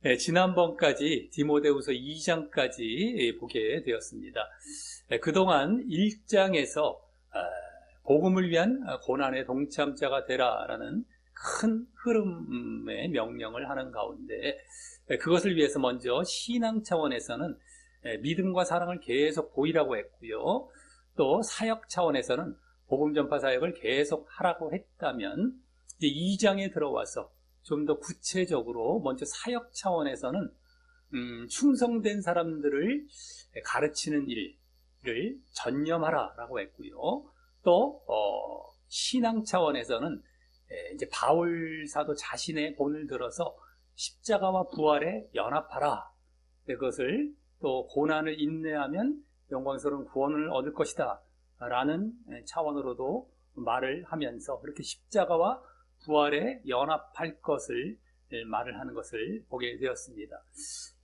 네, 지난번까지 디모데후서 2장까지 보게 되었습니다. 네, 그동안 1장에서 복음을 위한 고난의 동참자가 되라라는 큰 흐름의 명령을 하는 가운데 그것을 위해서 먼저 신앙 차원에서는 믿음과 사랑을 계속 보이라고 했고요. 또 사역 차원에서는 복음 전파 사역을 계속 하라고 했다면 이제 2장에 들어와서 좀 더 구체적으로 먼저 사역 차원에서는 충성된 사람들을 가르치는 일을 전념하라라고 했고요. 또 신앙 차원에서는 이제 바울 사도 자신의 본을 들어서 십자가와 부활에 연합하라. 그것을 또 고난을 인내하면 영광스러운 구원을 얻을 것이다 라는 차원으로도 말을 하면서 그렇게 십자가와 부활에 연합할 것을 말을 하는 것을 보게 되었습니다.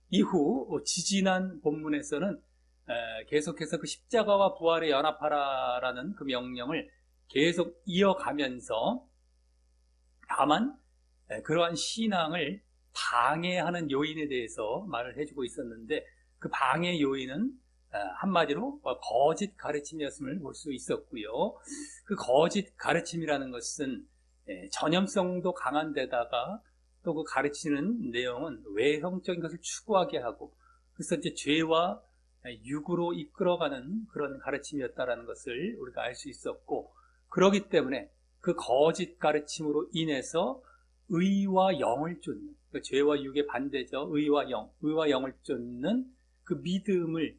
이후 지지난 본문에서는 계속해서 그 십자가와 부활에 연합하라라는 그 명령을 계속 이어가면서 다만 그러한 신앙을 방해하는 요인에 대해서 말을 해주고 있었는데 그 방해 요인은 한마디로 거짓 가르침이었음을 볼 수 있었고요. 그 거짓 가르침이라는 것은 전염성도 강한 데다가 또 그 가르치는 내용은 외형적인 것을 추구하게 하고 그래서 이제 죄와 육으로 이끌어가는 그런 가르침이었다라는 것을 우리가 알 수 있었고 그렇기 때문에 그 거짓 가르침으로 인해서 의와 영을 쫓는 그 죄와 육의 반대죠. 의와 영을 쫓는 그 믿음을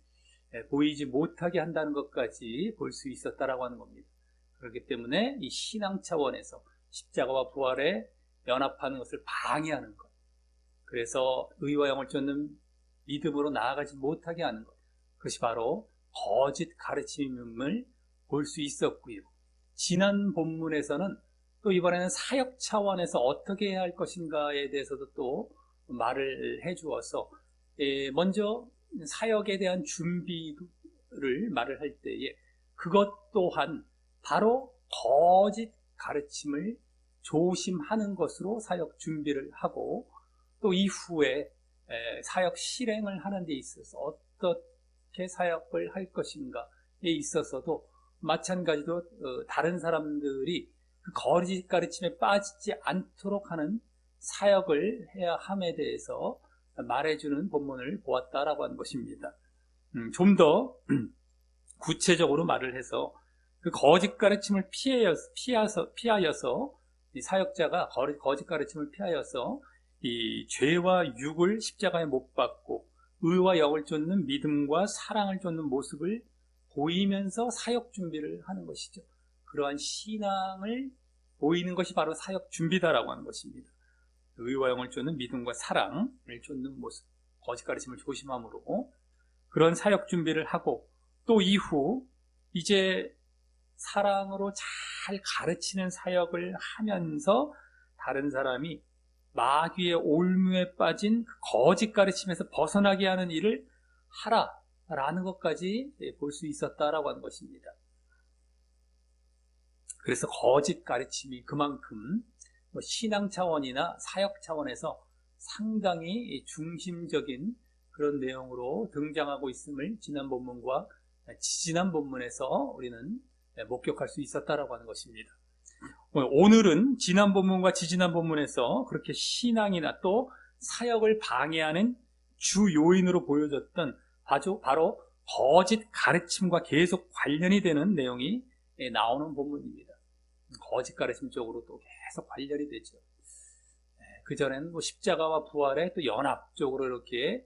보이지 못하게 한다는 것까지 볼 수 있었다라고 하는 겁니다. 그렇기 때문에 이 신앙 차원에서 십자가와 부활에 연합하는 것을 방해하는 것, 그래서 의와 영을 쫓는 믿음으로 나아가지 못하게 하는 것, 그것이 바로 거짓 가르침임을 볼 수 있었고요. 지난 본문에서는 또 이번에는 사역 차원에서 어떻게 해야 할 것인가에 대해서도 또 말을 해주어서 먼저 사역에 대한 준비를 말을 할 때에 그것 또한 바로 거짓 가르침을 조심하는 것으로 사역 준비를 하고 또 이후에 사역 실행을 하는 데 있어서 어떻게 사역을 할 것인가에 있어서도 마찬가지로 다른 사람들이 그 거짓 가르침에 빠지지 않도록 하는 사역을 해야 함에 대해서 말해주는 본문을 보았다라고 하는 것입니다. 좀 더 구체적으로 말을 해서 그 거짓 가르침을 피하여서 이 사역자가 거짓 가르침을 피하여서 이 죄와 육을 십자가에 못 박고 의와 영을 쫓는 믿음과 사랑을 쫓는 모습을 보이면서 사역 준비를 하는 것이죠. 그러한 신앙을 보이는 것이 바로 사역 준비다라고 하는 것입니다. 의와 영을 쫓는 믿음과 사랑을 쫓는 모습, 거짓 가르침을 조심함으로 그런 사역 준비를 하고 또 이후 이제 사랑으로 잘 가르치는 사역을 하면서 다른 사람이 마귀의 올무에 빠진 거짓 가르침에서 벗어나게 하는 일을 하라라는 것까지 볼 수 있었다라고 하는 것입니다. 그래서 거짓 가르침이 그만큼 신앙 차원이나 사역 차원에서 상당히 중심적인 그런 내용으로 등장하고 있음을 지난 본문과 지지난 본문에서 우리는 목격할 수 있었다라고 하는 것입니다. 오늘은 지난 본문과 지지난 본문에서 그렇게 신앙이나 또 사역을 방해하는 주 요인으로 보여졌던 바로 거짓 가르침과 계속 관련이 되는 내용이 나오는 본문입니다. 거짓 가르침 쪽으로 또 계속 관련이 되죠. 그전에는 뭐 십자가와 부활의 또 연합 쪽으로 이렇게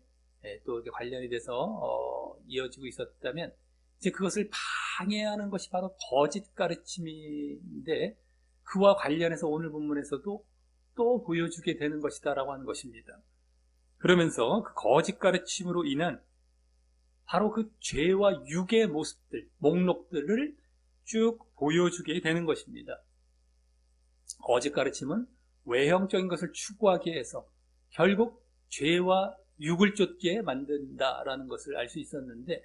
또 이렇게 관련이 돼서 이어지고 있었다면 이제 그것을 방해하는 것이 바로 거짓 가르침인데 그와 관련해서 오늘 본문에서도 또 보여주게 되는 것이다라고 하는 것입니다. 그러면서 그 거짓 가르침으로 인한 바로 그 죄와 육의 모습들, 목록들을 쭉 보여주게 되는 것입니다. 거짓 가르침은 외형적인 것을 추구하게 해서 결국 죄와 육을 쫓게 만든다라는 것을 알 수 있었는데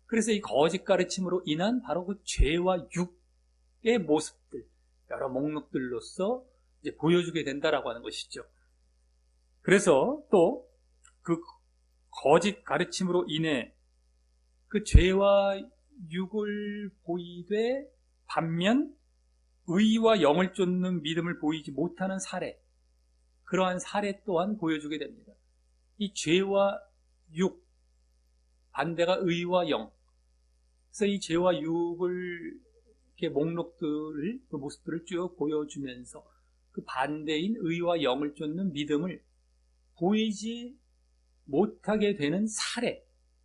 그래서 이 거짓 가르침으로 인한 바로 그 죄와 육의 모습들, 여러 목록들로서 이제 보여주게 된다라고 하는 것이죠. 그래서 또 그 거짓 가르침으로 인해 그 죄와 육을 보이되 반면 의와 영을 쫓는 믿음을 보이지 못하는 사례, 그러한 사례 또한 보여주게 됩니다. 이 죄와 육, 반대가 의와 영. 그래서 이 죄와 육을 이렇게 목록들을, 그 모습들을 쭉 보여주면서 그 반대인 의와 영을 쫓는 믿음을 보이지 못하게 되는 사례,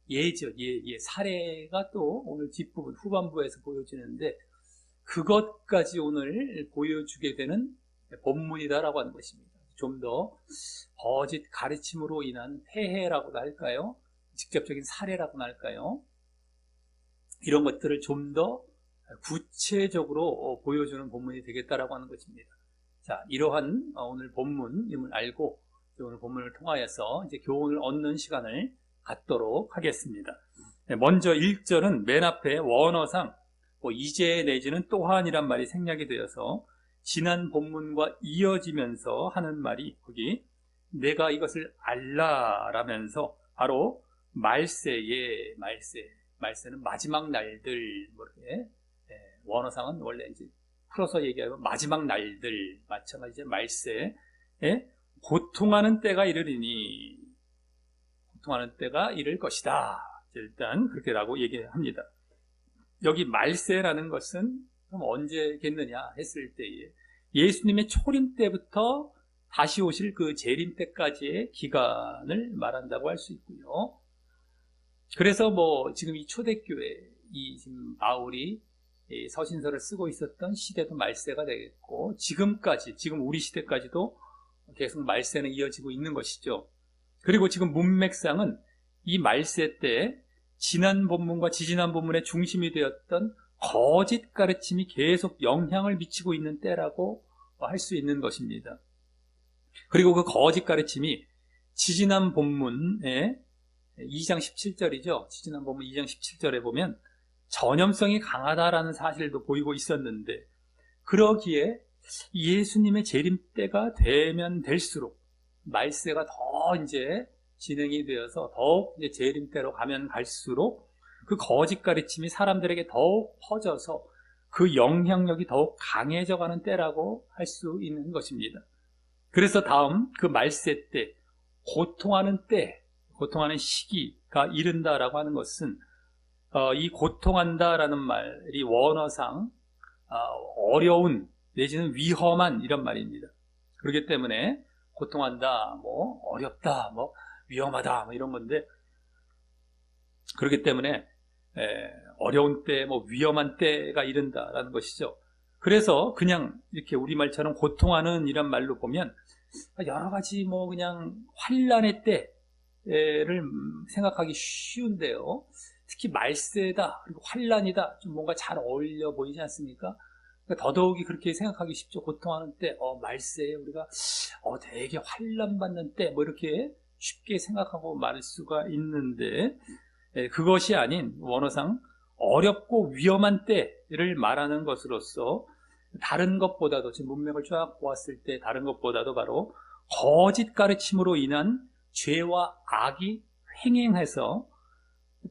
예죠. 예. 사례가 또 오늘 뒷부분, 후반부에서 보여지는데 그것까지 오늘 보여주게 되는 본문이다라고 하는 것입니다. 좀 더 거짓 가르침으로 인한 폐해라고나 할까요? 직접적인 사례라고나 할까요? 이런 것들을 좀 더 구체적으로 보여주는 본문이 되겠다라고 하는 것입니다. 자, 이러한 오늘 본문임을 알고 오늘 본문을 통하여서 이제 교훈을 얻는 시간을 갖도록 하겠습니다. 먼저 1절은 맨 앞에 원어상 이제 내지는 또한이란 말이 생략이 되어서 지난 본문과 이어지면서 하는 말이 거기 내가 이것을 알라라면서 바로 말세에 말세는 마지막 날들 모르게 원어상은 원래 이제 풀어서 얘기하면 마지막 날들 마찬가지죠. 말세에 고통하는 때가 이르리니 고통하는 때가 이를 것이다. 일단 그렇게라고 얘기합니다. 여기 말세라는 것은 그럼 언제겠느냐 했을 때에 예수님의 초림 때부터 다시 오실 그 재림 때까지의 기간을 말한다고 할 수 있고요. 그래서 지금 이 초대교회 이 지금 바울이 서신서를 쓰고 있었던 시대도 말세가 되겠고 지금까지 지금 우리 시대까지도 계속 말세는 이어지고 있는 것이죠. 그리고 지금 문맥상은 이 말세 때 지난 본문과 지지난 본문의 중심이 되었던 거짓 가르침이 계속 영향을 미치고 있는 때라고 할 수 있는 것입니다. 그리고 그 거짓 가르침이 지지난 본문의 2장 17절이죠. 지지난 본문 2장 17절에 보면 전염성이 강하다라는 사실도 보이고 있었는데 그러기에 예수님의 재림 때가 되면 될수록 말세가 더 이제 진행이 되어서 더욱 이제 재림 때로 가면 갈수록 그 거짓 가르침이 사람들에게 더욱 퍼져서 그 영향력이 더욱 강해져 가는 때라고 할 수 있는 것입니다. 그래서 다음 그 말세 때 고통하는 때, 고통하는 시기가 이른다라고 하는 것은 이 고통한다라는 말이 원어상 어려운 내지는 위험한 이런 말입니다. 그렇기 때문에 고통한다, 어렵다, 위험하다 이런 건데 그렇기 때문에 어려운 때, 위험한 때가 이른다라는 것이죠. 그래서 그냥 이렇게 우리말처럼 고통하는 이란 말로 보면 여러 가지 그냥 환란의 때를 생각하기 쉬운데요. 특히 말세다, 그리고 환란이다, 좀 뭔가 잘 어울려 보이지 않습니까? 그러니까 더더욱이 그렇게 생각하기 쉽죠. 고통하는 때, 말세에 우리가 되게 환란받는 때, 이렇게 쉽게 생각하고 말할 수가 있는데 그것이 아닌 원어상 어렵고 위험한 때를 말하는 것으로서 다른 것보다도 지금 문맥을 쫙 보았을 때 다른 것보다도 바로 거짓 가르침으로 인한 죄와 악이 횡행해서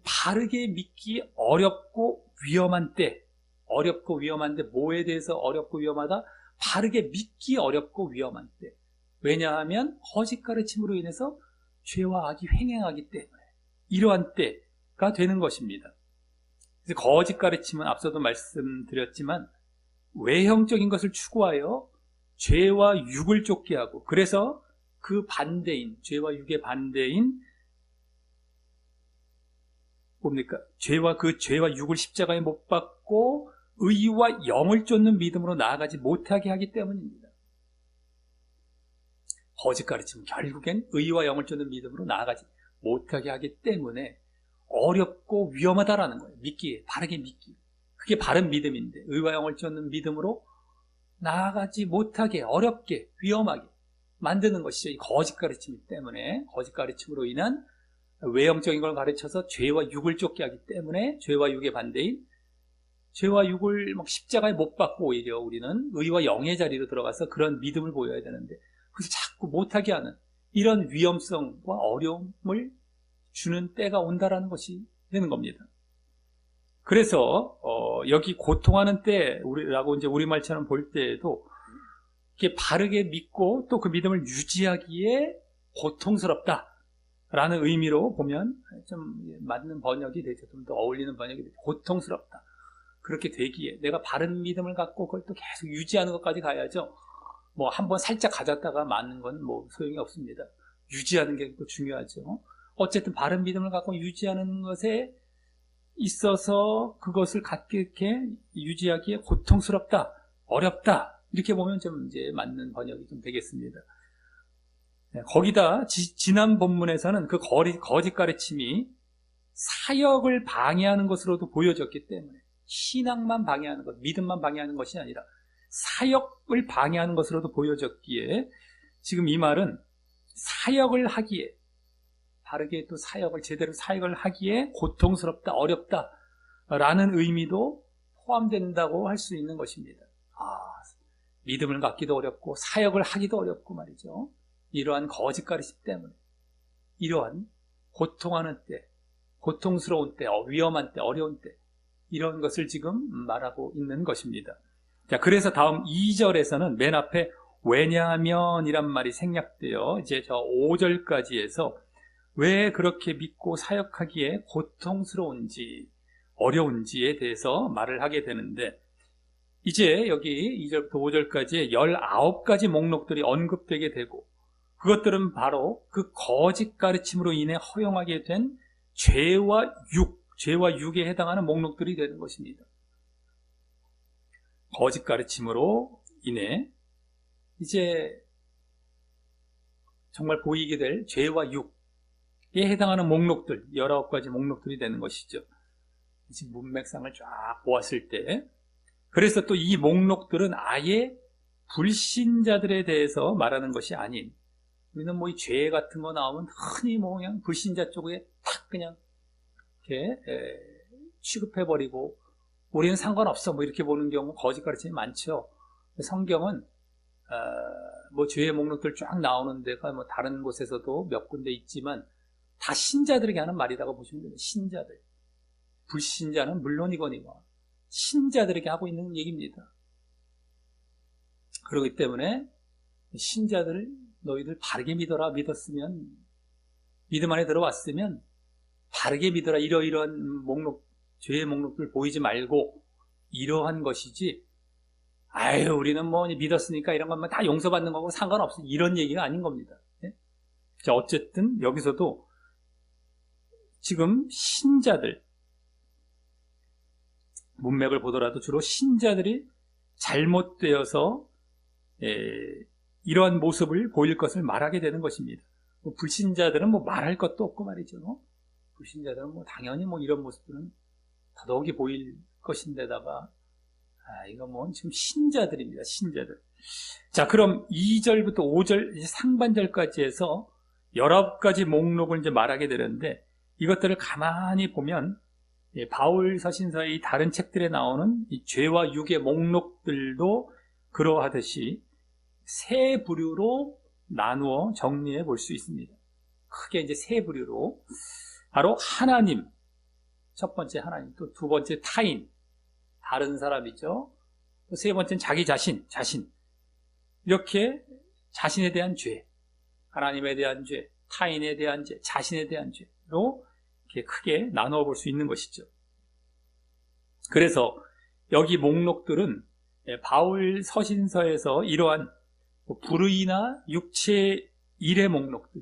바르게 믿기 어렵고 위험한 때, 어렵고 위험한데 뭐에 대해서 어렵고 위험하다? 바르게 믿기 어렵고 위험한 때. 왜냐하면 거짓 가르침으로 인해서 죄와 악이 횡행하기 때문에 이러한 때가 되는 것입니다. 그래서 거짓 가르침은 앞서도 말씀드렸지만 외형적인 것을 추구하여 죄와 육을 쫓게 하고 그래서 그 반대인, 죄와 육의 반대인 뭡니까? 죄와 육을 십자가에 못 박고 의와 영을 쫓는 믿음으로 나아가지 못하게 하기 때문입니다. 거짓 가르침은 결국엔 의와 영을 쫓는 믿음으로 나아가지 못하게 하기 때문에 어렵고 위험하다라는 거예요. 믿기에, 바르게 믿기. 그게 바른 믿음인데 의와 영을 쫓는 믿음으로 나아가지 못하게, 어렵게, 위험하게 만드는 것이죠. 이 거짓 가르침 때문에, 거짓 가르침으로 인한 외형적인 걸 가르쳐서 죄와 육을 쫓게 하기 때문에 죄와 육의 반대인 죄와 육을 십자가에 못 박고 오히려 우리는 의와 영의 자리로 들어가서 그런 믿음을 보여야 되는데 그래서 자꾸 못하게 하는 이런 위험성과 어려움을 주는 때가 온다라는 것이 되는 겁니다. 그래서 여기 고통하는 때라고 이제 우리말처럼 볼 때에도 이렇게 바르게 믿고 또 그 믿음을 유지하기에 고통스럽다라는 의미로 보면 좀 맞는 번역이 되죠. 좀 더 어울리는 번역이 되죠. 고통스럽다. 그렇게 되기에 내가 바른 믿음을 갖고 그걸 또 계속 유지하는 것까지 가야죠. 뭐 한번 살짝 가졌다가 맞는 건 뭐 소용이 없습니다. 유지하는 게 또 중요하죠. 어쨌든 바른 믿음을 갖고 유지하는 것에 있어서 그것을 갖게 유지하기에 고통스럽다, 어렵다 이렇게 보면 좀 이제 맞는 번역이 좀 되겠습니다. 거기다 지난 본문에서는 그 거짓 가르침이 사역을 방해하는 것으로도 보여졌기 때문에 신앙만 방해하는 것, 믿음만 방해하는 것이 아니라 사역을 방해하는 것으로도 보여졌기에 지금 이 말은 사역을 하기에 바르게 또 제대로 사역을 하기에 고통스럽다, 어렵다 라는 의미도 포함된다고 할 수 있는 것입니다. 믿음을 갖기도 어렵고 사역을 하기도 어렵고 말이죠. 이러한 거짓 가르침 때문에 이러한 고통하는 때, 고통스러운 때, 위험한 때, 어려운 때 이런 것을 지금 말하고 있는 것입니다. 자, 그래서 다음 2절에서는 맨 앞에 왜냐하면 이란 말이 생략되어 이제 저 5절까지 해서 왜 그렇게 믿고 사역하기에 고통스러운지 어려운지에 대해서 말을 하게 되는데 이제 여기 2절부터 5절까지 19가지 목록들이 언급되게 되고 그것들은 바로 그 거짓 가르침으로 인해 허용하게 된 죄와 육에 해당하는 목록들이 되는 것입니다. 거짓 가르침으로 인해 이제 정말 보이게 될 죄와 육에 해당하는 목록들, 19가지 목록들이 되는 것이죠. 지금 문맥상을 쫙 보았을 때 그래서 또 이 목록들은 아예 불신자들에 대해서 말하는 것이 아닌 우리는 뭐 이 죄 같은 거 나오면 흔히 뭐 그냥 불신자 쪽에 탁 그냥 이렇게 취급해버리고 우리는 상관없어 뭐 이렇게 보는 경우 거짓 가르침이 많죠. 성경은 뭐 죄의 목록들 쫙 나오는 데가 뭐 다른 곳에서도 몇 군데 있지만 다 신자들에게 하는 말이라고 보시면 됩니다. 신자들. 불신자는 물론이거니와 신자들에게 하고 있는 얘기입니다. 그렇기 때문에 신자들 너희들 바르게 믿어라 믿었으면 믿음 안에 들어왔으면 바르게 믿어라 이러이러한 목록 죄의 목록들 보이지 말고 이러한 것이지 아유 우리는 뭐 믿었으니까 이런 것만 다 용서받는 거고 상관없어 이런 얘기가 아닌 겁니다. 자 어쨌든 여기서도 지금 신자들 문맥을 보더라도 주로 신자들이 잘못되어서 이러한 모습을 보일 것을 말하게 되는 것입니다. 불신자들은 뭐 말할 것도 없고 말이죠. 불신자들은 뭐 당연히 뭐 이런 모습들은 더더욱이 보일 것인데다가 이거 뭐 지금 신자들입니다. 신자들. 자 그럼 2절부터 5절 상반절까지 해서 19가지 목록을 이제 말하게 되는데 이것들을 가만히 보면 바울 서신서의 다른 책들에 나오는 이 죄와 육의 목록들도 그러하듯이 세 부류로 나누어 정리해 볼 수 있습니다. 크게 이제 세 부류로 바로 하나님, 첫 번째 하나님, 또 두 번째 타인, 다른 사람이죠. 또 세 번째는 자기 자신 이렇게 자신에 대한 죄, 하나님에 대한 죄, 타인에 대한 죄, 자신에 대한 죄로 이렇게 크게 나누어 볼 수 있는 것이죠. 그래서 여기 목록들은 바울 서신서에서 이러한 불의나 육체 일의 목록들,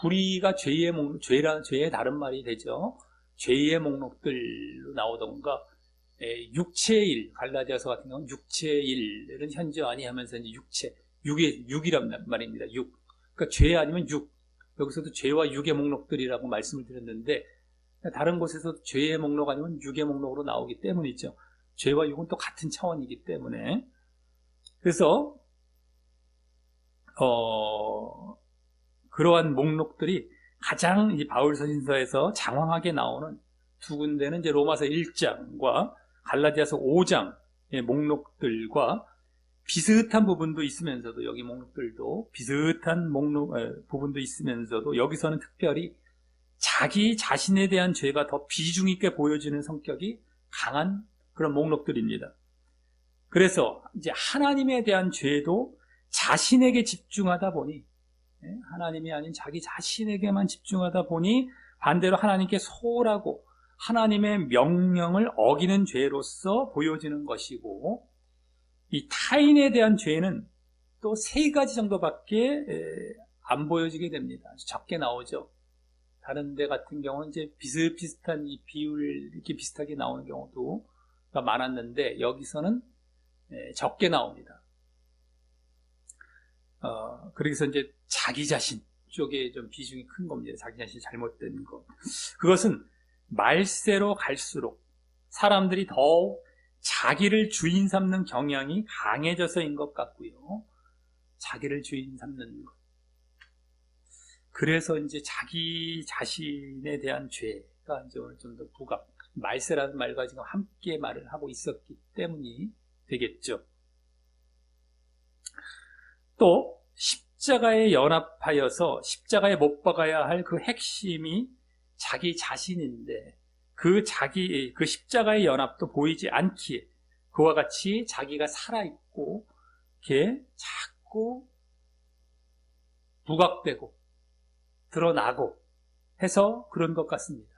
불의가 죄의 목록, 죄의 다른 말이 되죠. 죄의 목록들로 나오던가 육체의 일, 갈라디아서 같은 경우는 육체의 일은 현재 아니하면서 이제 육이란 말입니다. 육. 그러니까 죄 아니면 육. 여기서도 죄와 육의 목록들이라고 말씀을 드렸는데 다른 곳에서 죄의 목록 아니면 육의 목록으로 나오기 때문이죠. 죄와 육은 또 같은 차원이기 때문에 그래서 그러한 목록들이 가장 이 바울 서신서에서 장황하게 나오는 두 군데는 이제 로마서 1장과 갈라디아서 5장의 목록들과 비슷한 부분도 있으면서도, 여기 목록들도 비슷한 부분도 있으면서도 여기서는 특별히 자기 자신에 대한 죄가 더 비중 있게 보여지는 성격이 강한 그런 목록들입니다. 그래서 이제 하나님에 대한 죄도 자신에게 집중하다 보니, 하나님이 아닌 자기 자신에게만 집중하다 보니 반대로 하나님께 소홀하고 하나님의 명령을 어기는 죄로서 보여지는 것이고, 이 타인에 대한 죄는 또 3가지 정도밖에 안 보여지게 됩니다. 아주 적게 나오죠. 다른 데 같은 경우는 이제 비슷비슷한 이 비율 이렇게 비슷하게 나오는 경우도 많았는데, 여기서는 적게 나옵니다. 그래서 이제 자기 자신 쪽에 좀 비중이 큰 겁니다. 자기 자신이 잘못된 것. 그것은 말세로 갈수록 사람들이 더욱 자기를 주인 삼는 경향이 강해져서인 것 같고요. 자기를 주인 삼는 것. 그래서 이제 자기 자신에 대한 죄가 이제 오늘 좀 더 말세라는 말과 지금 함께 말을 하고 있었기 때문이 되겠죠. 또 십자가에 연합하여서 십자가에 못 박아야 할 그 핵심이 자기 자신인데, 그 십자가의 연합도 보이지 않기에 그와 같이 자기가 살아있고 이렇게 자꾸 부각되고 드러나고 해서 그런 것 같습니다.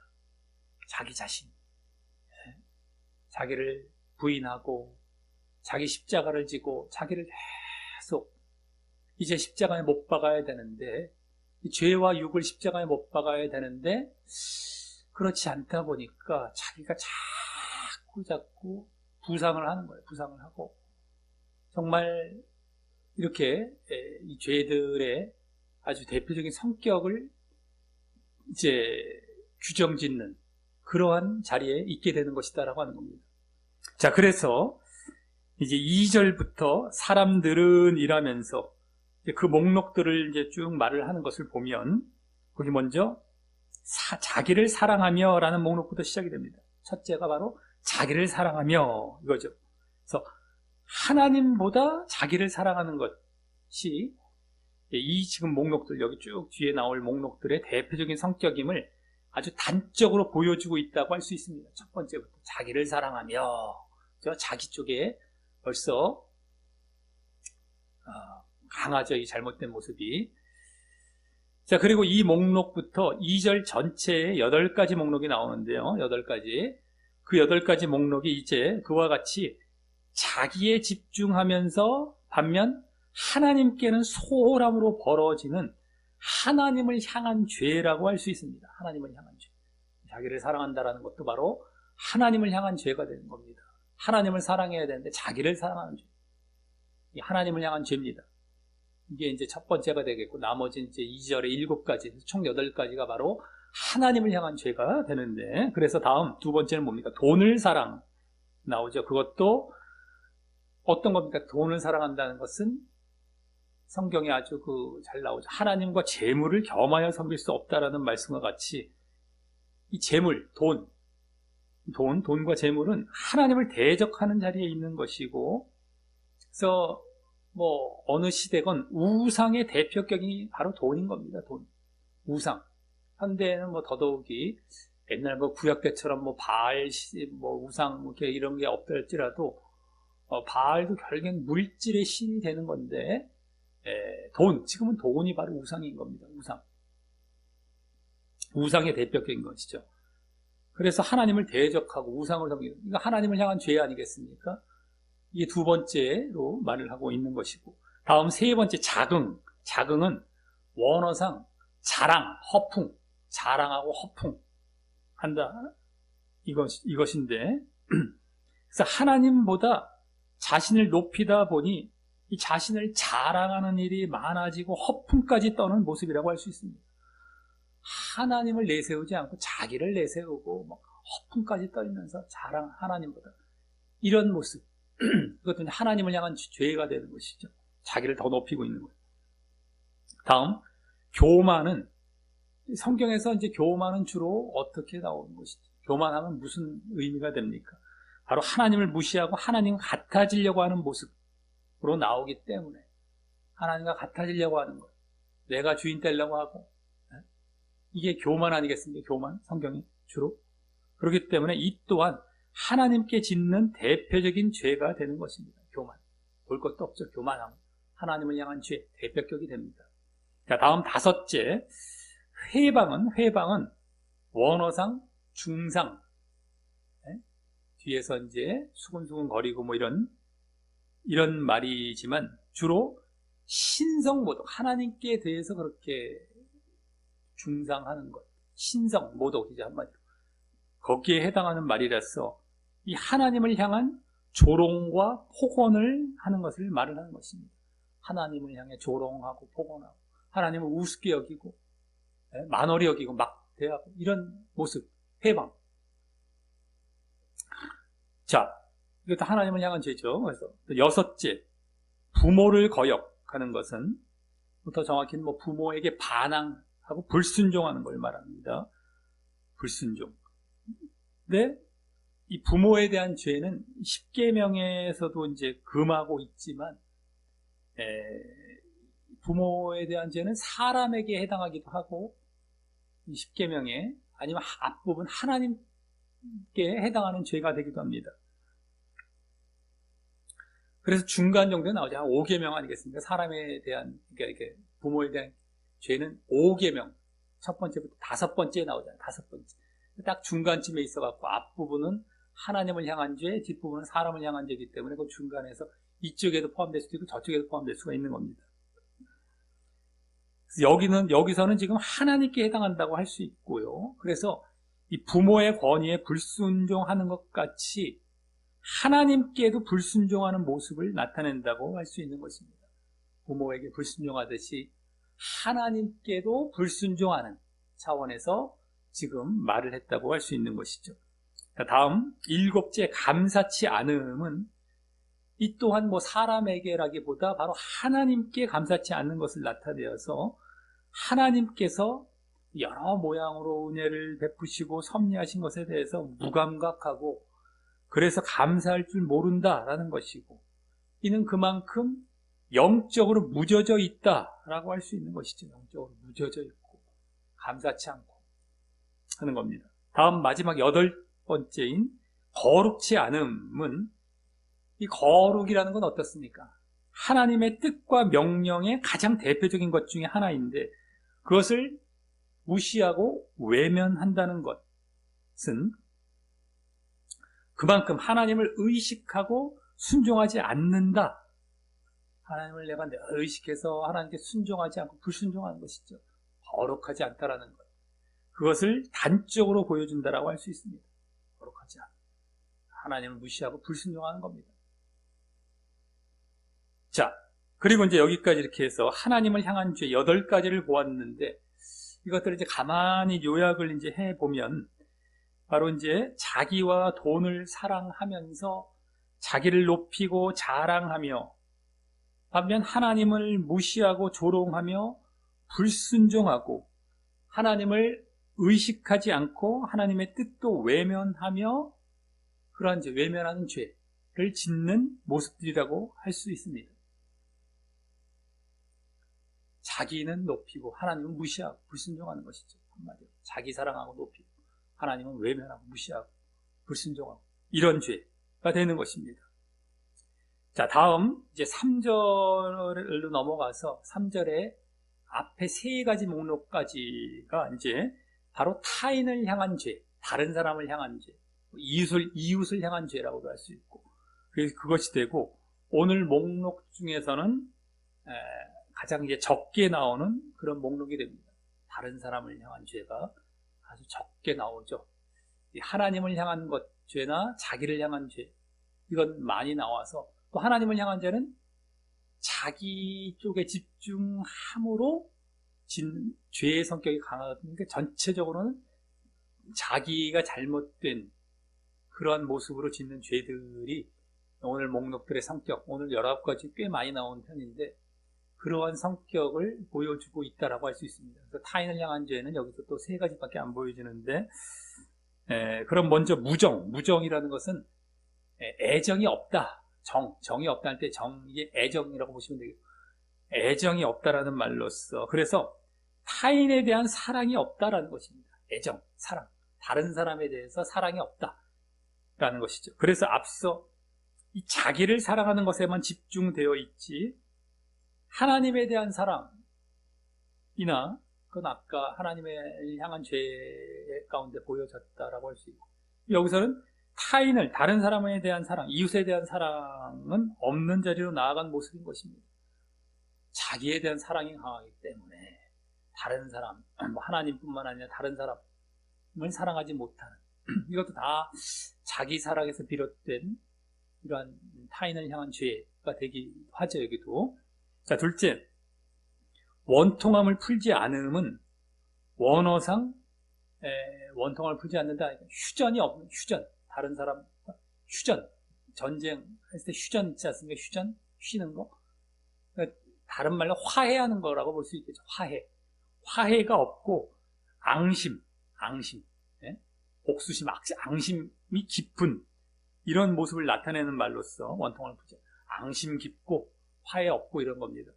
자기 자신, 자기를 부인하고 자기 십자가를 지고 자기를 계속 이제 십자가에 못 박아야 되는데, 죄와 육을 십자가에 못 박아야 되는데 그렇지 않다 보니까 자기가 자꾸 부상을 하는 거예요. 부상을 하고 정말 이렇게 이 죄들의 아주 대표적인 성격을 이제 규정짓는 그러한 자리에 있게 되는 것이다라고 하는 겁니다. 자, 그래서 이제 2절부터 사람들은 이라면서 그 목록들을 이제 쭉 말을 하는 것을 보면, 거기 먼저 자기를 사랑하며 라는 목록부터 시작이 됩니다. 첫째가 바로 자기를 사랑하며 이거죠. 그래서 하나님보다 자기를 사랑하는 것이 이 지금 목록들, 여기 쭉 뒤에 나올 목록들의 대표적인 성격임을 아주 단적으로 보여주고 있다고 할 수 있습니다. 첫 번째부터 자기를 사랑하며, 자기 쪽에 벌써 강하죠, 이 잘못된 모습이. 자, 그리고 이 목록부터 2절 전체에 8가지 목록이 나오는데요. 8가지. 그 8가지 목록이 이제 그와 같이 자기에 집중하면서 반면 하나님께는 소홀함으로 벌어지는 하나님을 향한 죄라고 할 수 있습니다. 하나님을 향한 죄. 자기를 사랑한다라는 것도 바로 하나님을 향한 죄가 되는 겁니다. 하나님을 사랑해야 되는데 자기를 사랑하는 죄. 이 하나님을 향한 죄입니다. 이게 이제 첫 번째가 되겠고, 나머지 이제 2절에 7가지, 총 8가지가 바로 하나님을 향한 죄가 되는데, 그래서 다음 두 번째는 뭡니까? 돈을 사랑 나오죠. 그것도 어떤 겁니까? 돈을 사랑한다는 것은 성경에 아주 잘 나오죠. 하나님과 재물을 겸하여 섬길 수 없다라는 말씀과 같이 이 재물, 돈과 재물은 하나님을 대적하는 자리에 있는 것이고, 그래서 어느 시대건 우상의 대표격이 바로 돈인 겁니다. 돈. 우상. 현대에는 더더욱이 옛날 구약 때처럼 바알, 우상, 이런 게 없더라도, 바알도 결국엔 물질의 신이 되는 건데, 지금은 돈이 바로 우상인 겁니다. 우상의 대표격인 것이죠. 그래서 하나님을 대적하고 우상을 섬기는, 이거 하나님을 향한 죄 아니겠습니까? 이게 두 번째로 말을 하고 있는 것이고, 다음 세 번째 자긍은 원어상 자랑, 허풍, 자랑하고 허풍한다. 이것인데, 그래서 하나님보다 자신을 높이다 보니 이 자신을 자랑하는 일이 많아지고 허풍까지 떠는 모습이라고 할 수 있습니다. 하나님을 내세우지 않고 자기를 내세우고 허풍까지 떨면서 하나님보다 이런 모습, 그것도 하나님을 향한 죄가 되는 것이죠. 자기를 더 높이고 있는 거예요. 다음 교만은, 성경에서 이제 교만은 주로 어떻게 나오는 것이죠? 교만하면 무슨 의미가 됩니까? 바로 하나님을 무시하고 하나님 같아지려고 하는 모습, 나오기 때문에 하나님과 같아지려고 하는 거예요. 내가 주인 되려고 하고. 이게 교만 아니겠습니까? 교만, 성경이 주로. 그렇기 때문에 이 또한 하나님께 짓는 대표적인 죄가 되는 것입니다. 교만. 볼 것도 없죠. 교만함. 하나님을 향한 죄, 대표격이 됩니다. 자, 다음 다섯째. 회방은 원어상 중상. 뒤에서 이제 수근수근 거리고 뭐 이런 말이지만 주로 신성모독, 하나님께 대해서 그렇게 중상하는 것. 신성모독이죠, 한마디로. 거기에 해당하는 말이라서 이 하나님을 향한 조롱과 폭언을 하는 것을 말을 하는 것입니다. 하나님을 향해 조롱하고 폭언하고 하나님을 우습게 여기고 만월히 여기고 막대하고 이런 모습, 회방. 자, 이것도 하나님을 향한 죄죠. 그래서 여섯째, 부모를 거역하는 것은 더 정확히는 뭐 부모에게 반항하고 불순종하는 걸 말합니다. 불순종. 근데 이 부모에 대한 죄는 십계명에서도 이제 금하고 있지만 부모에 대한 죄는 사람에게 해당하기도 하고 이 십계명에 아니면 앞부분 하나님께 해당하는 죄가 되기도 합니다. 그래서 중간 정도에 나오죠. 5계명 아니겠습니까? 사람에 대한, 그러니까 이렇게 부모에 대한 죄는 5계명. 첫 번째부터 5번째에 나오잖아요. 5번째. 딱 중간쯤에 있어갖고 앞부분은 하나님을 향한 죄, 뒷부분은 사람을 향한 죄이기 때문에 그 중간에서 이쪽에도 포함될 수도 있고 저쪽에도 포함될 수가 있는 겁니다. 여기서는 지금 하나님께 해당한다고 할 수 있고요. 그래서 이 부모의 권위에 불순종하는 것 같이 하나님께도 불순종하는 모습을 나타낸다고 할 수 있는 것입니다. 부모에게 불순종하듯이 하나님께도 불순종하는 차원에서 지금 말을 했다고 할 수 있는 것이죠. 다음 7째 감사치 않음은 이 또한 뭐 사람에게라기보다 바로 하나님께 감사치 않는 것을 나타내어서 하나님께서 여러 모양으로 은혜를 베푸시고 섭리하신 것에 대해서 무감각하고 그래서 감사할 줄 모른다라는 것이고 이는 그만큼 영적으로 무뎌져 있다라고 할 수 있는 것이죠. 영적으로 무뎌져 있고 감사치 않고 하는 겁니다. 다음 마지막 8번째인 거룩치 않음은 이 거룩이라는 건 어떻습니까? 하나님의 뜻과 명령의 가장 대표적인 것 중에 하나인데 그것을 무시하고 외면한다는 것은 그만큼 하나님을 의식하고 순종하지 않는다. 하나님을 내가 의식해서 하나님께 순종하지 않고 불순종하는 것이죠. 거룩하지 않다라는 것. 그것을 단적으로 보여준다라고 할 수 있습니다. 거룩하지 않다. 하나님을 무시하고 불순종하는 겁니다. 자, 그리고 이제 여기까지 이렇게 해서 하나님을 향한 죄 8가지를 보았는데 이것들을 이제 가만히 요약을 이제 해보면 바로 이제 자기와 돈을 사랑하면서 자기를 높이고 자랑하며 반면 하나님을 무시하고 조롱하며 불순종하고 하나님을 의식하지 않고 하나님의 뜻도 외면하며 그러한 이제 외면하는 죄를 짓는 모습들이라고 할 수 있습니다. 자기는 높이고 하나님은 무시하고 불순종하는 것이죠. 한마디로 자기 사랑하고 높이고 하나님은 외면하고 무시하고 불순종하고 이런 죄가 되는 것입니다. 자, 다음 이제 3절로 넘어가서 3절에 앞에 3가지 목록까지가 이제 바로 타인을 향한 죄, 다른 사람을 향한 죄, 이웃을 향한 죄라고도 할 수 있고 그래서 그것이 되고 오늘 목록 중에서는 가장 이제 적게 나오는 그런 목록이 됩니다. 다른 사람을 향한 죄가 아주 적게 나오죠. 하나님을 향한 것, 죄나 자기를 향한 죄, 이건 많이 나와서 또 하나님을 향한 죄는 자기 쪽에 집중함으로 짓는 죄의 성격이 강하니까 전체적으로는 자기가 잘못된 그러한 모습으로 짓는 죄들이 오늘 목록들의 성격, 오늘 19가지 꽤 많이 나온 편인데 그러한 성격을 보여주고 있다라고 할 수 있습니다. 그래서 타인을 향한 죄는 여기서 또 3가지밖에 안 보여지는데 그럼 먼저 무정이라는 것은 애정이 없다 정이 없다는 때 이게 애정이라고 보시면 되겠고, 애정이 없다라는 말로써, 그래서 타인에 대한 사랑이 없다라는 것입니다. 애정, 사랑. 다른 사람에 대해서 사랑이 없다라는 것이죠. 그래서 앞서 이 자기를 사랑하는 것에만 집중되어 있지, 하나님에 대한 사랑이나, 그건 아까 하나님을 향한 죄 가운데 보여졌다라고 할 수 있고, 여기서는 타인을, 다른 사람에 대한 사랑, 이웃에 대한 사랑은 없는 자리로 나아간 모습인 것입니다. 자기에 대한 사랑이 강하기 때문에 다른 사람, 하나님뿐만 아니라 다른 사람을 사랑하지 못하는, 이것도 다 자기 사랑에서 비롯된 이러한 타인을 향한 죄가 되기 하죠. 여기도. 자, 둘째, 원통함을 풀지 않음은 원어상 원통함을 풀지 않는다. 휴전이 없는, 휴전, 다른 사람 휴전, 전쟁 했을 때 휴전 있지 않습니까? 휴전, 쉬는 거. 그러니까 다른 말로 화해하는 거라고 볼 수 있겠죠. 화해가 없고 앙심, 복수심, 앙심이 깊은 이런 모습을 나타내는 말로써 원통함을 풀지, 앙심 깊고 화해 없고 이런 겁니다.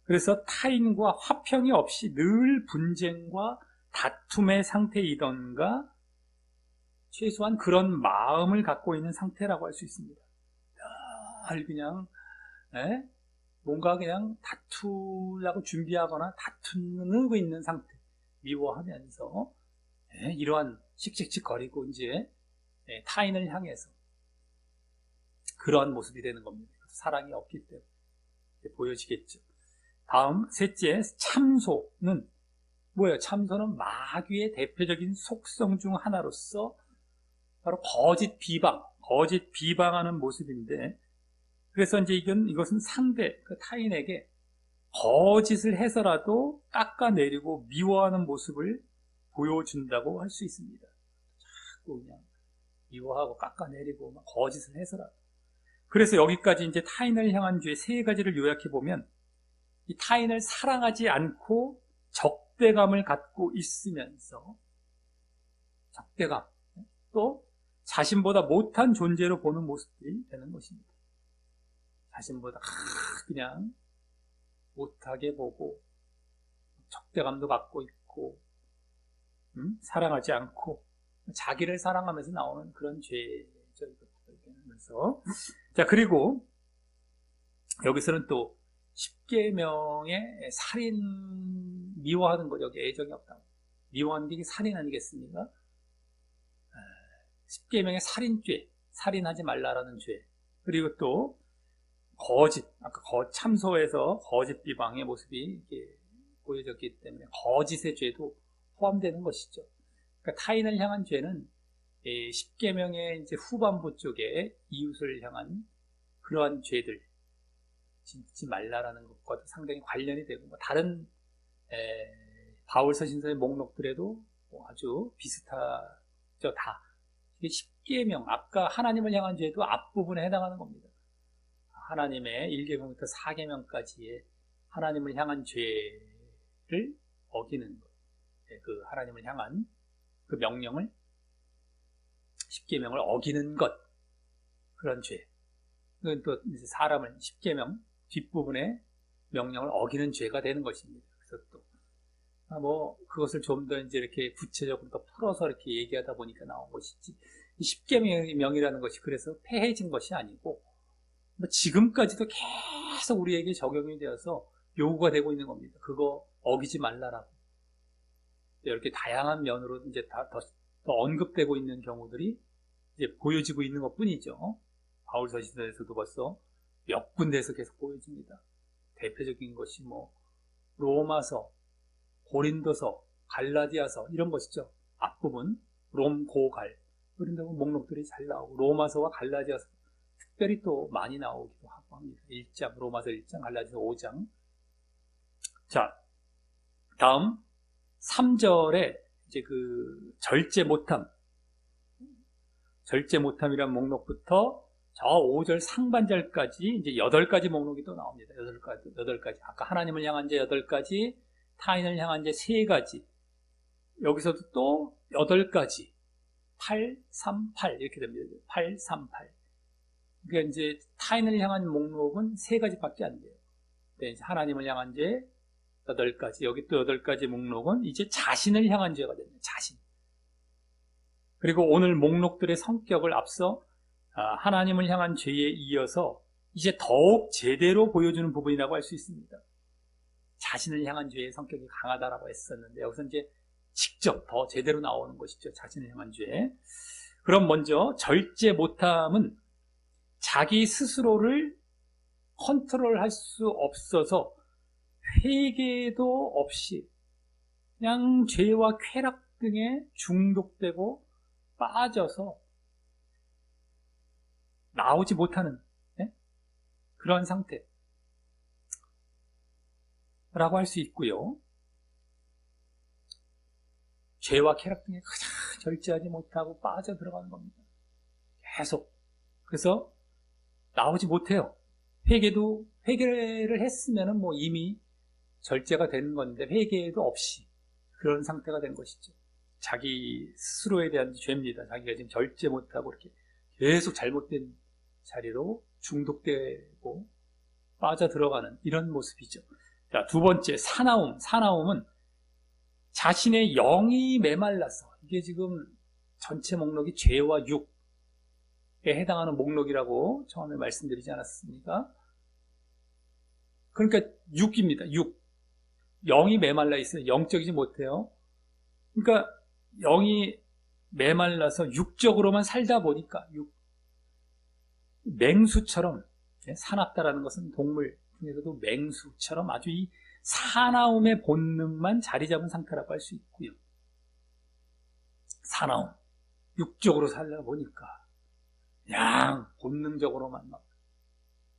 그래서 타인과 화평이 없이 늘 분쟁과 다툼의 상태이던가 최소한 그런 마음을 갖고 있는 상태라고 할 수 있습니다. 늘 그냥 뭔가 그냥 다투려고 준비하거나 다투고 있는 상태, 미워하면서 이러한 씩씩씩거리고 이제 타인을 향해서 그러한 모습이 되는 겁니다. 사랑이 없기 때문에 보여지겠죠. 다음 셋째, 참소는 뭐예요? 참소는 마귀의 대표적인 속성 중 하나로서 바로 거짓 비방하는 모습인데, 그래서 이제 이것은 상대, 그 타인에게 거짓을 해서라도 깎아내리고 미워하는 모습을 보여준다고 할 수 있습니다. 자꾸 그냥 미워하고 깎아내리고 거짓을 해서라도. 그래서 여기까지 이제 타인을 향한 죄 세 가지를 요약해 보면, 이 타인을 사랑하지 않고 적대감을 갖고 있으면서 적대감, 또 자신보다 못한 존재로 보는 모습들이 되는 것입니다. 자신보다 그냥 못하게 보고 적대감도 갖고 있고 사랑하지 않고 자기를 사랑하면서 나오는 그런 죄죠. 그래서 자, 그리고 여기서는 또 10계명의 살인 미워하는 거, 여기 애정이 없다. 미워하는 게 살인 아니겠습니까? 10계명의 살인죄, 살인하지 말라라는 죄. 그리고 또 거짓, 아까 참소에서 거짓 비방의 모습이 이렇게 보여졌기 때문에 거짓의 죄도 포함되는 것이죠. 그러니까 타인을 향한 죄는 10계명의 이제 후반부 쪽에 이웃을 향한 그러한 죄들, 짓지 말라라는 것과도 상당히 관련이 되고, 다른 바울 서신서의 목록들에도 아주 비슷하죠. 다 이게 10계명, 아까 하나님을 향한 죄도 앞부분에 해당하는 겁니다. 하나님의 1계명부터 4계명까지의 하나님을 향한 죄를 어기는 것, 그 하나님을 향한 그 명령을 10계명을 어기는 것, 그런 죄. 그건 또 이제 사람을 10계명 뒷부분에 명령을 어기는 죄가 되는 것입니다. 그래서 또 그것을 좀 더 이제 이렇게 구체적으로 더 풀어서 이렇게 얘기하다 보니까 나온 것이지, 이 10계명이라는 것이 그래서 폐해진 것이 아니고 지금까지도 계속 우리에게 적용이 되어서 요구가 되고 있는 겁니다. 그거 어기지 말라라고. 이렇게 다양한 면으로 이제 더 언급되고 있는 경우들이 이제 보여지고 있는 것 뿐이죠. 바울 서신서에서도 벌써 몇 군데에서 계속 보여집니다. 대표적인 것이 로마서, 고린도서, 갈라디아서 이런 것이죠. 앞부분 롬, 고, 갈 이런 데 목록들이 잘 나오고, 로마서와 갈라디아서 특별히 또 많이 나오기도 하고 합니다. 1장, 로마서 1장, 갈라디아서 5장. 자, 다음 3절에 이제 그 절제 못함이란 목록부터 저 5절 상반절까지 이제 8가지 목록이 또 나옵니다. 8가지. 아까 하나님을 향한 죄 8가지, 타인을 향한 죄 3가지. 여기서도 또 8가지. 8, 3, 8 이렇게 됩니다. 8, 3, 8. 그러니까 이제 타인을 향한 목록은 3가지밖에 안 돼요. 이제 하나님을 향한 죄 8가지, 여기 또 8가지 목록은 이제 자신을 향한 죄가 됩니다. 자신. 그리고 오늘 목록들의 성격을 앞서 하나님을 향한 죄에 이어서 이제 더욱 제대로 보여주는 부분이라고 할 수 있습니다. 자신을 향한 죄의 성격이 강하다라고 했었는데 여기서 이제 직접 더 제대로 나오는 것이죠. 자신을 향한 죄. 그럼 먼저 절제 못함은 자기 스스로를 컨트롤할 수 없어서 회개도 없이 그냥 죄와 쾌락 등에 중독되고 빠져서 나오지 못하는 그런 상태라고 할 수 있고요. 죄와 쾌락 등에 가장 절제하지 못하고 빠져 들어가는 겁니다. 계속. 그래서 나오지 못해요. 회개를 했으면 뭐 이미 절제가 되는 건데 회개도 없이 그런 상태가 된 것이죠. 자기 스스로에 대한 죄입니다. 자기가 지금 절제 못하고 이렇게 계속 잘못된 자리로 중독되고 빠져 들어가는 이런 모습이죠. 자, 두 번째, 사나움. 사나움은 자신의 영이 메말라서, 이게 지금 전체 목록이 죄와 육에 해당하는 목록이라고 처음에 말씀드리지 않았습니까? 그러니까 육입니다. 육. 영이 메말라 있어요. 영적이지 못해요. 그러니까 영이 메말라서 육적으로만 살다 보니까 맹수처럼, 사납다라는 것은 동물 중에서도 맹수처럼 아주 이 사나움의 본능만 자리 잡은 상태라고 할 수 있고요. 사나움, 육적으로 살다 보니까 그냥 본능적으로만 막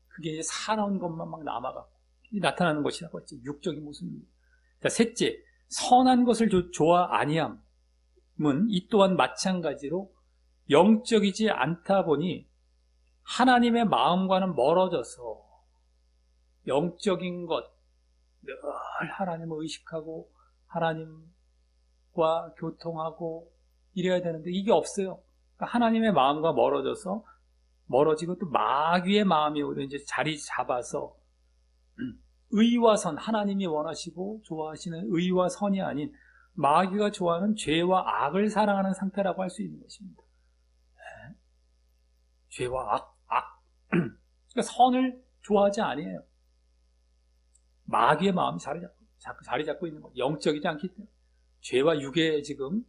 그게 이제 사나운 것만 막 남아갖고 나타나는 것이라고 했죠. 육적인 모습입니다. 자, 셋째, 선한 것을 좋아 아니함은 이 또한 마찬가지로 영적이지 않다 보니 하나님의 마음과는 멀어져서 영적인 것, 늘 하나님을 의식하고 하나님과 교통하고 이래야 되는데 이게 없어요. 그러니까 하나님의 마음과 멀어지고 또 마귀의 마음이 오히려 이제 자리 잡아서 의와 선, 하나님이 원하시고 좋아하시는 의와 선이 아닌 마귀가 좋아하는 죄와 악을 사랑하는 상태라고 할 수 있는 것입니다. 네. 죄와 악. 그러니까 선을 좋아하지 아니에요. 마귀의 마음이 자리 잡고 있는 거예요. 영적이지 않기 때문에. 죄와 육의 지금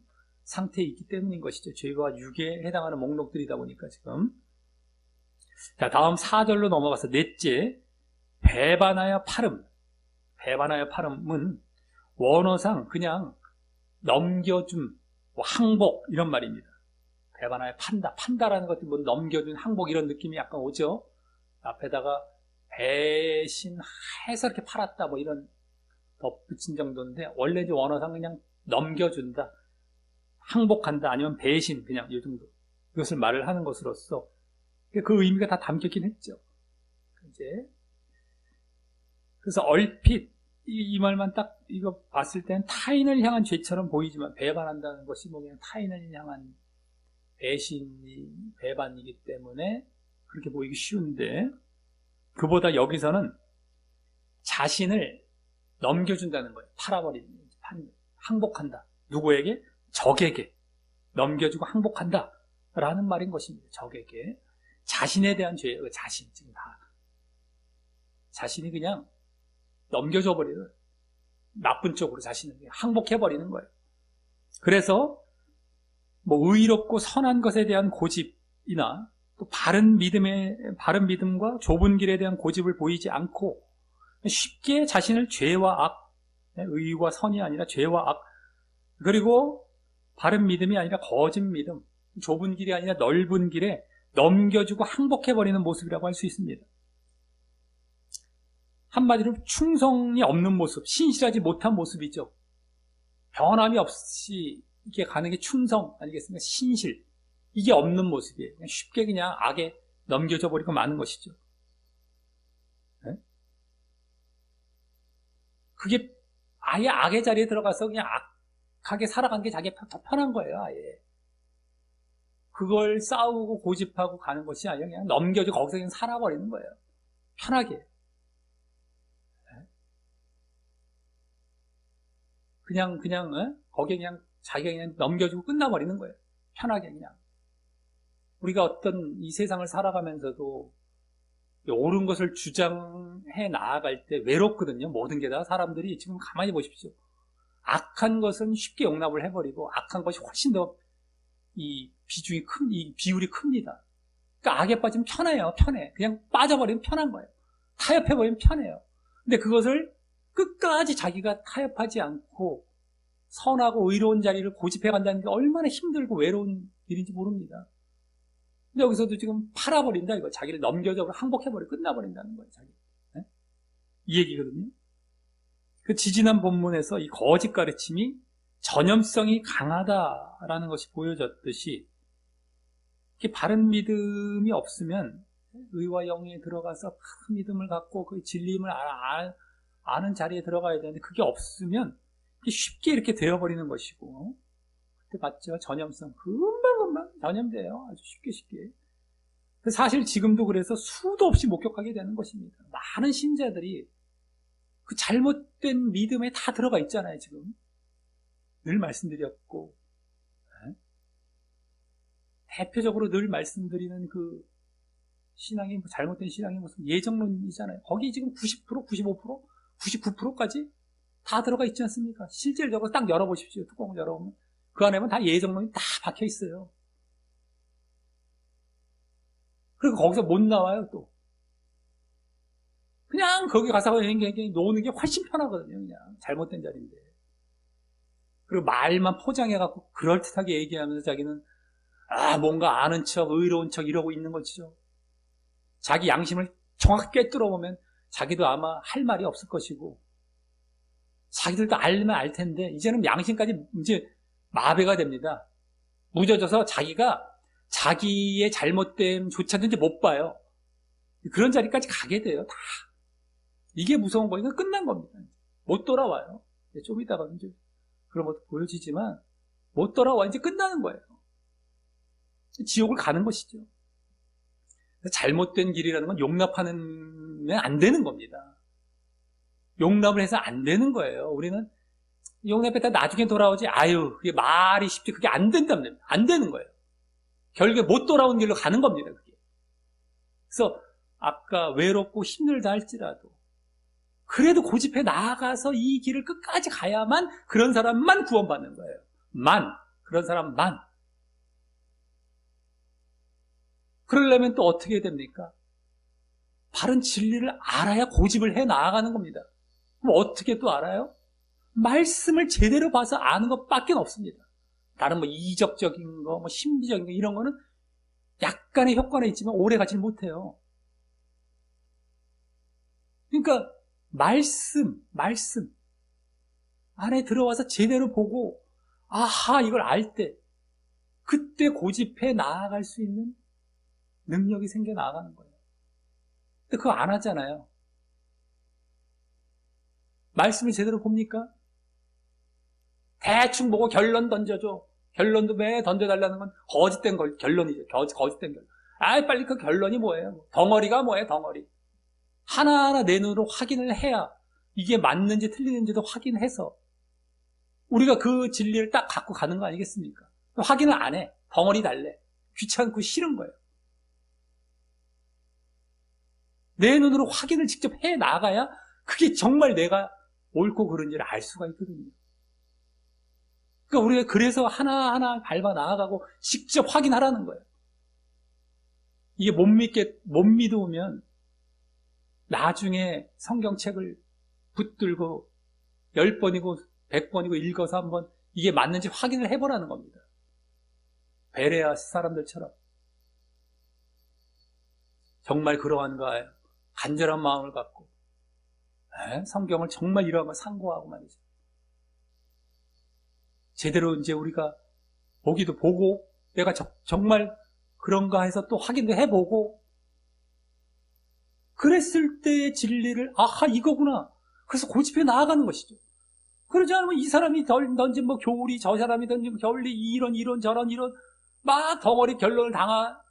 상태에 있기 때문인 것이죠. 죄와 육에 해당하는 목록들이다 보니까 지금. 자, 다음 4절로 넘어가서 넷째, 배반하여 파름. 배반하여 파름은 원어상 그냥 넘겨줌, 항복 이런 말입니다. 배반하여 판다라는 것도 뭐 넘겨준 항복 이런 느낌이 약간 오죠. 앞에다가 배신해서 이렇게 팔았다 뭐 이런 덧붙인 정도인데 원래 이제 원어상 그냥 넘겨준다, 항복한다 아니면 배신 그냥 이 정도 이것을 말을 하는 것으로서 그 의미가 다 담겼긴 했죠. 이제 그래서 얼핏 이 말만 딱 이거 봤을 때는 타인을 향한 죄처럼 보이지만 배반한다는 것이 뭐 그냥 타인을 향한 배반이기 때문에 그렇게 보이기 쉬운데 그보다 여기서는 자신을 넘겨준다는 거예요. 팔아버리는, 항복한다. 누구에게? 적에게 넘겨주고 항복한다 라는 말인 것입니다. 적에게. 자신에 대한 죄예요. 자신 지금 다 자신이 그냥 넘겨줘버리는, 나쁜 쪽으로 자신을 항복해버리는 거예요. 그래서 뭐 의롭고 선한 것에 대한 고집이나 또 바른 믿음과 좁은 길에 대한 고집을 보이지 않고 쉽게 자신을 죄와 악, 의와 선이 아니라 죄와 악, 그리고 바른 믿음이 아니라 거짓 믿음, 좁은 길이 아니라 넓은 길에 넘겨주고 항복해버리는 모습이라고 할 수 있습니다. 한마디로 충성이 없는 모습, 신실하지 못한 모습이죠. 변함이 없이 이게 가는 게 충성 아니겠습니까? 신실. 이게 없는 모습이에요. 쉽게 그냥 악에 넘겨져 버리고 마는 것이죠. 네? 그게 아예 악의 자리에 들어가서 그냥 악하게 살아가는 게 자기가 더 편한 거예요, 아예. 그걸 싸우고 고집하고 가는 것이 아니라 그냥 넘겨줘 거기서 그냥 살아버리는 거예요. 편하게. 그냥 거기에 그냥 자기가 그냥 넘겨주고 끝나버리는 거예요. 편하게 그냥. 우리가 어떤 이 세상을 살아가면서도 옳은 것을 주장해 나아갈 때 외롭거든요. 모든 게 다 사람들이 지금 가만히 보십시오. 악한 것은 쉽게 용납을 해버리고 악한 것이 훨씬 더 이 비율이 큽니다. 그러니까 악에 빠지면 편해요. 편해. 그냥 빠져버리면 편한 거예요. 타협해버리면 편해요. 근데 그것을 끝까지 자기가 타협하지 않고 선하고 의로운 자리를 고집해 간다는 게 얼마나 힘들고 외로운 일인지 모릅니다. 근데 여기서도 지금 팔아버린다 이거. 자기를 넘겨져 항복해버려 끝나버린다는 거예요. 자기. 네? 이 얘기거든요. 그 지지난 본문에서 이 거짓 가르침이 전염성이 강하다라는 것이 보여졌듯이 바른 믿음이 없으면 의와 영에 들어가서 큰 믿음을 갖고 그 진리임을 아는 자리에 들어가야 되는데 그게 없으면 쉽게 이렇게 되어버리는 것이고 그때 봤죠? 전염성 금방 전염돼요. 아주 쉽게. 사실 지금도 그래서 수도 없이 목격하게 되는 것입니다. 많은 신자들이 그 잘못된 믿음에 다 들어가 있잖아요. 지금 늘 말씀드렸고 대표적으로 늘 말씀드리는 그 신앙이 잘못된 신앙이 무슨 예정론이잖아요. 거기 지금 90%, 95%, 99%까지 다 들어가 있지 않습니까? 실질적으로 딱 열어보십시오. 뚜껑을 열어보면 그 안에는 다 예정론이 다 박혀 있어요. 그리고 거기서 못 나와요. 또 그냥 거기 가서 노는 게 훨씬 편하거든요. 그냥 잘못된 자리인데. 그리고 말만 포장해갖고 그럴듯하게 얘기하면서 자기는 뭔가 아는 척, 의로운 척 이러고 있는 거죠. 자기 양심을 정확히 꿰뚫어 보면 자기도 아마 할 말이 없을 것이고 자기들도 알면 알 텐데 이제는 양심까지 이제 마비가 됩니다. 무뎌져서 자기가 자기의 잘못됨조차도 이제 못 봐요. 그런 자리까지 가게 돼요. 다. 이게 무서운 거니까 끝난 겁니다. 못 돌아와요. 좀 이따가 이제 그런 것도 보여지지만 못 돌아와 이제 끝나는 거예요. 지옥을 가는 것이죠. 잘못된 길이라는 건 용납하면 안 되는 겁니다. 용납을 해서 안 되는 거예요. 우리는 용납했다 나중에 돌아오지 그게 말이 쉽지 그게 안 된답니다. 안 되는 거예요. 결국에 못 돌아온 길로 가는 겁니다. 그게. 그래서 아까 외롭고 힘들다 할지라도 그래도 고집해 나아가서 이 길을 끝까지 가야만 그런 사람만 구원받는 거예요. 그런 사람만. 그러려면 또 어떻게 됩니까? 바른 진리를 알아야 고집을 해 나아가는 겁니다. 그럼 어떻게 또 알아요? 말씀을 제대로 봐서 아는 것밖에 없습니다. 다른 이적적인 거, 신비적인 거 이런 거는 약간의 효과는 있지만 오래 가지 못해요. 그러니까 말씀 안에 들어와서 제대로 보고 이걸 알 때 그때 고집해 나아갈 수 있는 능력이 생겨 나아가는 거예요. 근데 그거 안 하잖아요. 말씀을 제대로 봅니까? 대충 보고 결론 던져줘. 결론도 왜 던져달라는 건 거짓된 결론이죠. 거짓된 결론. 빨리 그 결론이 뭐예요? 덩어리가 뭐예요? 덩어리. 하나하나 내 눈으로 확인을 해야 이게 맞는지 틀리는지도 확인해서 우리가 그 진리를 딱 갖고 가는 거 아니겠습니까? 확인을 안 해. 덩어리 달래. 귀찮고 싫은 거예요. 내 눈으로 확인을 직접 해 나가야 그게 정말 내가 옳고 그른지를 알 수가 있거든요. 그러니까 우리가 그래서 하나하나 밟아 나아가고 직접 확인하라는 거예요. 이게 못 믿으면 나중에 성경책을 붙들고 10번이고 100번이고 읽어서 한번 이게 맞는지 확인을 해보라는 겁니다. 베레아 사람들처럼 정말 그러한가요? 간절한 마음을 갖고 성경을 정말 이러한 걸 상고하고 말이죠. 제대로 이제 우리가 보기도 보고 내가 정말 그런가 해서 또 확인도 해보고 그랬을 때의 진리를 이거구나. 그래서 고집해 나아가는 것이죠. 그러지 않으면 이 사람이 던진 교리, 저 사람이 던진 교리, 이런 저런 막 덩어리 결론을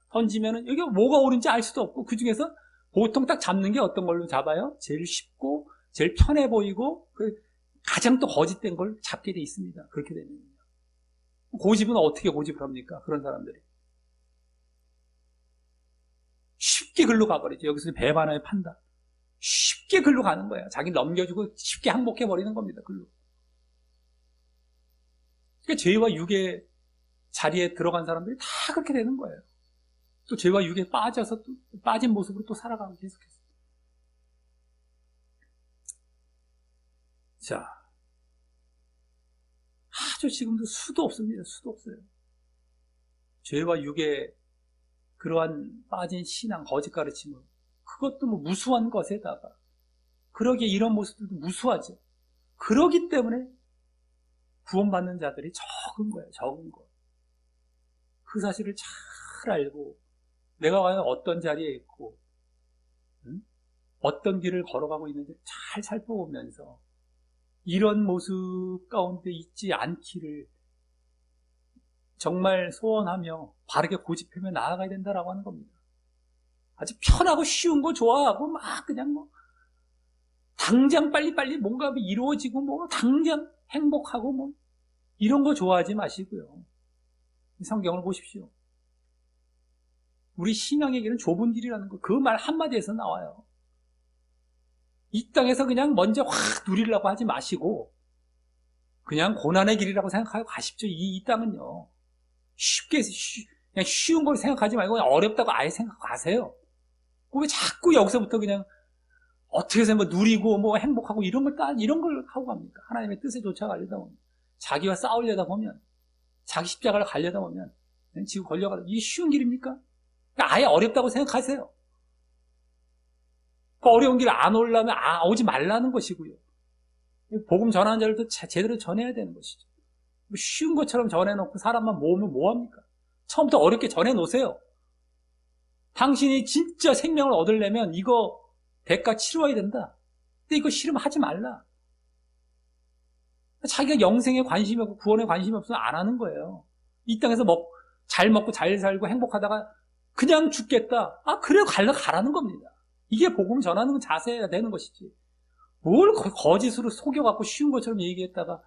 던지면은 여기가 뭐가 옳은지 알 수도 없고, 그 중에서 보통 딱 잡는 게 어떤 걸로 잡아요? 제일 쉽고 제일 편해 보이고 가장 또 거짓된 걸 잡게 돼 있습니다. 그렇게 되면요. 고집은 어떻게 고집을 합니까? 그런 사람들이 쉽게 글로 가버리죠. 여기서 배 하나에 판다. 쉽게 글로 가는 거예요. 자기 넘겨주고 쉽게 항복해 버리는 겁니다. 글로. 그러니까 죄와 육의 자리에 들어간 사람들이 다 그렇게 되는 거예요. 또 죄와 육에 빠져서 또 빠진 모습으로 또 살아가고 계속해서. 자, 아주 지금도 수도 없습니다. 수도 없어요. 죄와 육의 그러한 빠진 신앙, 거짓 가르침을, 그것도 뭐 무수한 것에다가, 그러기에 이런 모습들도 무수하죠. 그러기 때문에 구원받는 자들이 적은 거예요. 적은 거. 그 사실을 잘 알고 내가 과연 어떤 자리에 있고 어떤 길을 걸어가고 있는지 잘 살펴보면서 이런 모습 가운데 있지 않기를 정말 소원하며 바르게 고집하며 나아가야 된다라고 하는 겁니다. 아주 편하고 쉬운 거 좋아하고 막 그냥 뭐 당장 빨리빨리 뭔가 이루어지고 뭐 당장 행복하고 뭐 이런 거 좋아하지 마시고요. 성경을 보십시오. 우리 신앙의 길은 좁은 길이라는 거, 그 말 한마디에서 나와요. 이 땅에서 그냥 먼저 확 누리려고 하지 마시고 그냥 고난의 길이라고 생각하고 가십시오. 이 땅은요. 쉽게 그냥 쉬운 걸 생각하지 말고 그냥 어렵다고 아예 생각하세요. 왜 자꾸 여기서부터 그냥 어떻게 해서 뭐 누리고 뭐 행복하고 이런 걸 하고 갑니까? 하나님의 뜻에 쫓아가려다 보면, 자기와 싸우려다 보면, 자기 십자가를 가려다 보면 지금 걸려가지고 이게 쉬운 길입니까? 아예 어렵다고 생각하세요. 그 어려운 길 안 오려면 오지 말라는 것이고요. 복음 전하는 자들도 제대로 전해야 되는 것이죠. 쉬운 것처럼 전해놓고 사람만 모으면 뭐합니까? 처음부터 어렵게 전해놓으세요. 당신이 진짜 생명을 얻으려면 이거 대가 치러야 된다. 근데 이거 싫으면 하지 말라. 자기가 영생에 관심이 없고 구원에 관심이 없으면 안 하는 거예요. 이 땅에서 잘 먹고 잘 살고 행복하다가 그냥 죽겠다. 그래요. 가라는 겁니다. 이게 복음 전하는 자세가 되는 것이지. 뭘 거짓으로 속여갖고 쉬운 것처럼 얘기했다가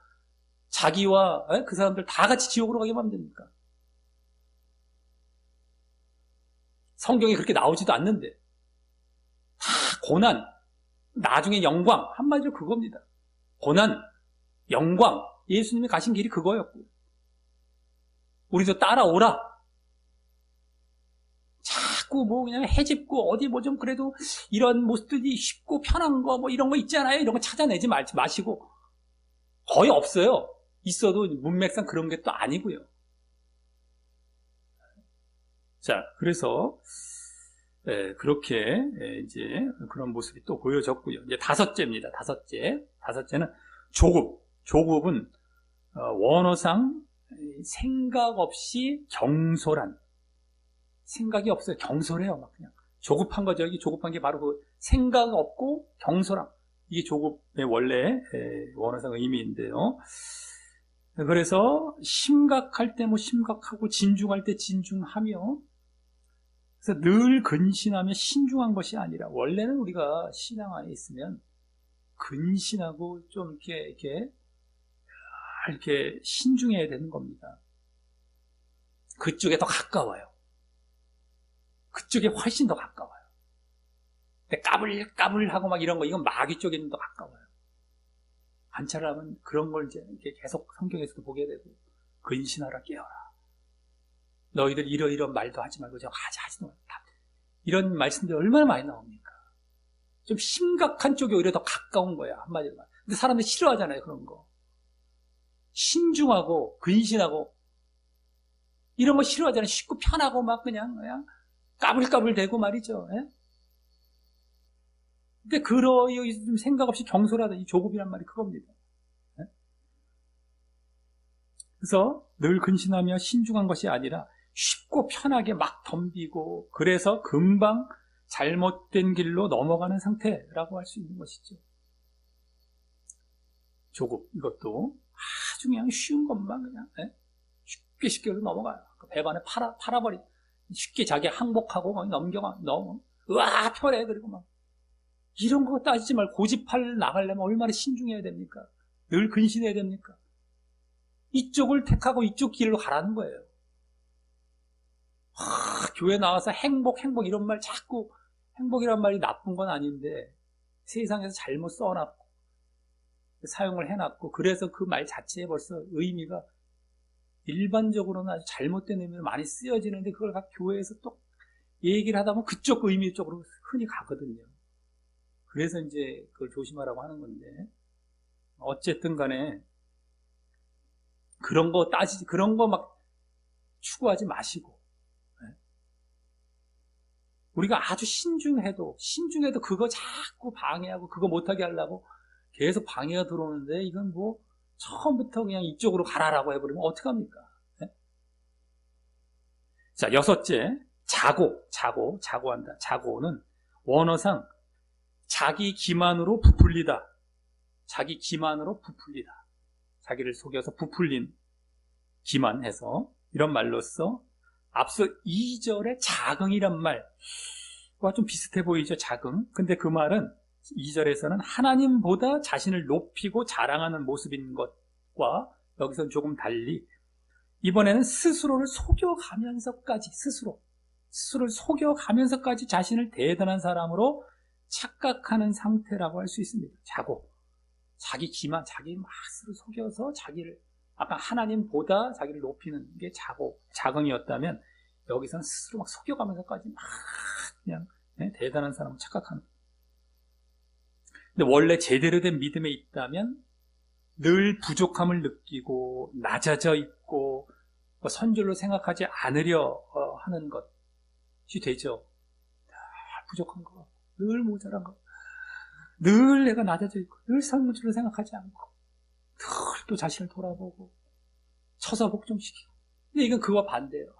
자기와 그 사람들 다 같이 지옥으로 가게 하면 됩니까? 성경에 그렇게 나오지도 않는데. 다 고난, 나중에 영광, 한마디로 그겁니다. 고난, 영광, 예수님이 가신 길이 그거였고, 우리도 따라오라. 자꾸 뭐 그냥 해집고 어디 뭐 좀 그래도 이런 모습들이 쉽고 편한 거 뭐 이런 거 있잖아요. 이런 거 찾아내지 마시고, 거의 없어요. 있어도 문맥상 그런 게 또 아니고요. 자, 그래서 그렇게 이제 그런 모습이 또 보여졌고요. 이제 다섯째입니다. 다섯째는 조급. 조급은 원어상 생각 없이 경솔한, 생각이 없어요. 경솔해요. 막 그냥 조급한 거죠. 여기 조급한 게 바로 그 생각 없고 경솔함. 이게 조급의 원래 원어상 의미인데요. 그래서 심각할 때 뭐 심각하고 진중할 때 진중하며, 그래서 늘 근신하며 신중한 것이 아니라, 원래는 우리가 신앙 안에 있으면 근신하고 좀 이렇게 신중해야 되는 겁니다. 그쪽에 더 가까워요. 그쪽에 훨씬 더 가까워요. 근데 까불까불하고 막 이런 거, 이건 마귀 쪽에는 더 가까워요. 관찰을 하면 그런 걸 이제 계속 성경에서도 보게 되고, 근신하라, 깨어라. 너희들 이러이런 말도 하지 말고 저거 하지도 말고. 이런 말씀들이 얼마나 많이 나옵니까? 좀 심각한 쪽이 오히려 더 가까운 거야, 한마디로 말. 근데 사람들이 싫어하잖아요, 그런 거. 신중하고 근신하고 이런 거 싫어하잖아요. 쉽고 편하고 막 그냥 까불까불 대고 말이죠. 예? 근데 좀 생각 없이 경솔하다, 이 조급이란 말이 그겁니다. 예? 그래서 늘 근신하며 신중한 것이 아니라 쉽고 편하게 막 덤비고, 그래서 금방 잘못된 길로 넘어가는 상태라고 할 수 있는 것이죠. 조급, 이것도 아주 그냥 쉬운 것만 그냥 쉽게 넘어가요. 그 배반에 팔아버리. 쉽게 자기 항복하고 막 넘어. 으아, 편해. 그리고 막. 이런 거 따지지 말고 고집할 나가려면 얼마나 신중해야 됩니까? 늘 근신해야 됩니까? 이쪽을 택하고 이쪽 길로 가라는 거예요. 교회 나와서 행복 이런 말 자꾸, 행복이란 말이 나쁜 건 아닌데 세상에서 잘못 써놨고 사용을 해놨고, 그래서 그 말 자체에 벌써 의미가 일반적으로는 아주 잘못된 의미로 많이 쓰여지는데, 그걸 각 교회에서 또 얘기를 하다 보면 그쪽 의미 쪽으로 흔히 가거든요. 그래서 이제 그걸 조심하라고 하는 건데, 어쨌든 간에 그런 거 막 추구하지 마시고, 우리가 아주 신중해도 그거 자꾸 방해하고 그거 못하게 하려고 계속 방해가 들어오는데, 이건 뭐 처음부터 그냥 이쪽으로 가라라고 해버리면 어떡합니까? 네? 자, 여섯째, 자고한다. 자고는 원어상 자기 기만으로 부풀리다. 자기를 속여서 부풀린, 기만해서, 이런 말로써 앞서 2절의 자긍이란 말과 좀 비슷해 보이죠, 자긍. 근데 그 말은 2절에서는 하나님보다 자신을 높이고 자랑하는 모습인 것과 여기서는 조금 달리, 이번에는 스스로를 속여가면서까지, 스스로를 속여가면서까지 자신을 대단한 사람으로 착각하는 상태라고 할 수 있습니다. 자기 기만, 자기 맛으로 속여서 자기를, 아까 하나님보다 자기를 높이는 게 자긍이었다면, 여기서는 스스로 막 속여가면서까지 막 그냥 대단한 사람을 착각하는. 근데 원래 제대로 된 믿음에 있다면 늘 부족함을 느끼고 낮아져 있고 선줄로 생각하지 않으려 하는 것이 되죠. 부족한 거, 늘 모자란 거, 늘 내가 낮아져 있고 늘 선줄로 생각하지 않고 늘 또 자신을 돌아보고 처사 복종시키고. 근데 이건 그와 반대예요.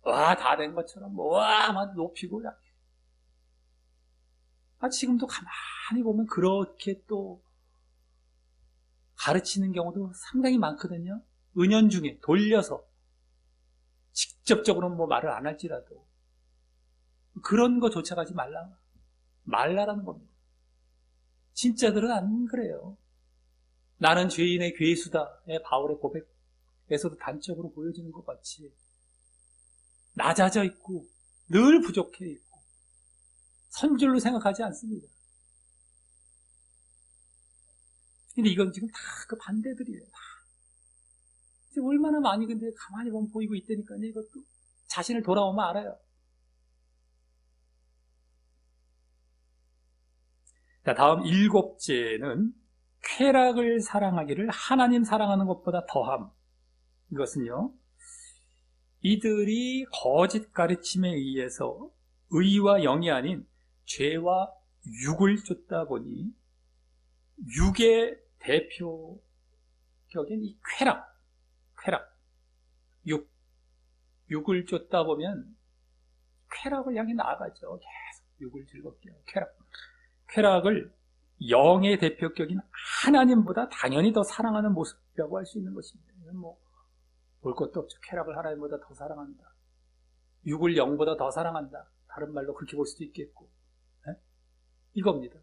다 된 것처럼 막 높이고. 지금도 가만히 보면 그렇게 또 가르치는 경우도 상당히 많거든요. 은연중에 돌려서, 직접적으로는 뭐 말을 안 할지라도 그런 거 쫓아가지 말라라는 겁니다. 진짜들은 안 그래요. 나는 죄인의 괴수다의 바울의 고백에서도 단적으로 보여지는 것 같이 낮아져 있고 늘 부족해 있고 선줄로 생각하지 않습니다. 근데 이건 지금 다 그 반대들이에요. 지금 얼마나 많이 근데 가만히 보면 보이고 있다니까요. 이것도 자신을 돌아오면 알아요. 자, 다음 7제는 쾌락을 사랑하기를 하나님 사랑하는 것보다 더함. 이것은요, 이들이 거짓 가르침에 의해서 의와 영이 아닌 죄와 육을 쫓다 보니, 육의 대표격인 이 쾌락, 육을 쫓다 보면 쾌락을 향해 나아가죠. 계속 육을 즐겁게 하고. 쾌락을 영의 대표격인 하나님보다 당연히 더 사랑하는 모습이라고 할 수 있는 것입니다. 이건 뭐 볼 것도 없죠. 쾌락을 하나님보다 더 사랑한다, 육을 영보다 더 사랑한다, 다른 말로 그렇게 볼 수도 있겠고, 이겁니다.